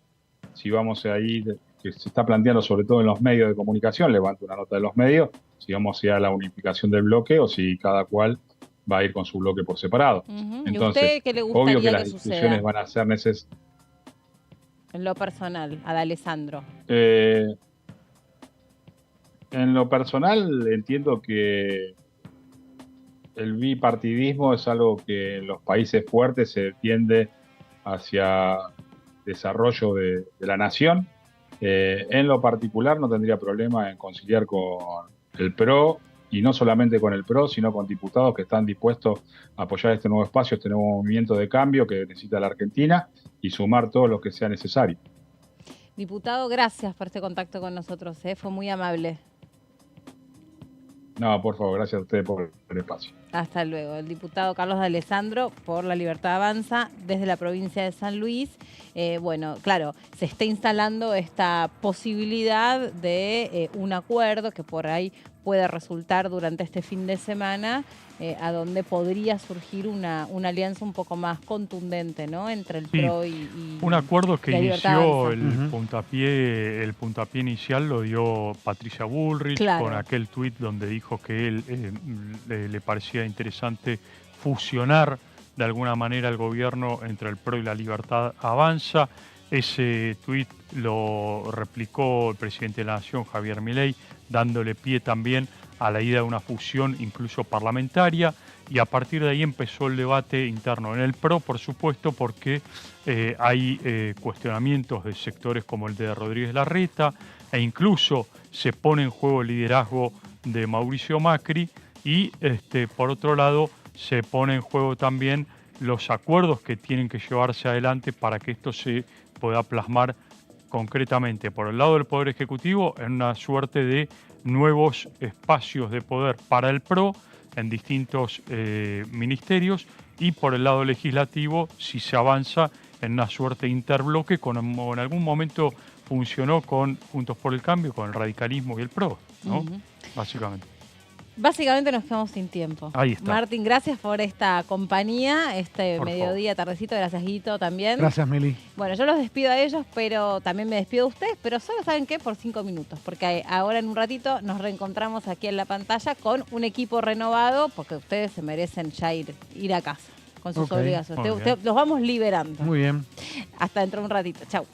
si vamos ahí, que se está planteando sobre todo en los medios de comunicación, levanto una nota de los medios, si vamos a la unificación del bloque o si cada cual va a ir con su bloque por separado. Entonces, ¿y usted qué le gustaría obvio que las suceda? discusiones van a ser necesarias. En lo personal, a D'Alessandro. En lo personal entiendo que el bipartidismo es algo que en los países fuertes se tiende hacia desarrollo de la nación. En lo particular no tendría problema en conciliar con el PRO, y no solamente con el PRO, sino con diputados que están dispuestos a apoyar este nuevo espacio, este nuevo movimiento de cambio que necesita la Argentina y sumar todo lo que sea necesario. Diputado, gracias por este contacto con nosotros, fue muy amable. No, por favor, gracias a ustedes por el espacio. Hasta luego. El diputado Carlos D'Alessandro por La Libertad Avanza desde la provincia de San Luis. Bueno, claro, se está instalando esta posibilidad de un acuerdo que por ahí puede resultar durante este fin de semana, a donde podría surgir una alianza un poco más contundente, ¿no? Entre el PRO y un acuerdo que inició el puntapié inicial lo dio Patricia Bullrich, claro, con aquel tuit donde dijo que él le parecía interesante fusionar de alguna manera el gobierno entre el PRO y La Libertad Avanza. Ese tuit lo replicó el presidente de la Nación, Javier Milei, dándole pie también a la idea de una fusión incluso parlamentaria, y a partir de ahí empezó el debate interno en el PRO, por supuesto, porque hay cuestionamientos de sectores como el de Rodríguez Larreta, e incluso se pone en juego el liderazgo de Mauricio Macri, y por otro lado se pone en juego también los acuerdos que tienen que llevarse adelante para que esto se pueda plasmar concretamente por el lado del Poder Ejecutivo en una suerte de nuevos espacios de poder para el PRO en distintos ministerios, y por el lado legislativo si se avanza en una suerte de interbloque como en algún momento funcionó con Juntos por el Cambio, con el radicalismo y el PRO, ¿no? Básicamente. Básicamente nos quedamos sin tiempo. Ahí está. Martín, gracias por esta compañía, Por mediodía, tardecito. Gracias, Guito, también. Gracias, Meli. Bueno, yo los despido a ellos, pero también me despido de ustedes, pero solo, ¿saben qué? Por 5 minutos, porque ahora en un ratito nos reencontramos aquí en la pantalla con un equipo renovado, porque ustedes se merecen ya ir a casa con sus obligaciones. Los vamos liberando. Muy bien. Hasta dentro de un ratito. Chau.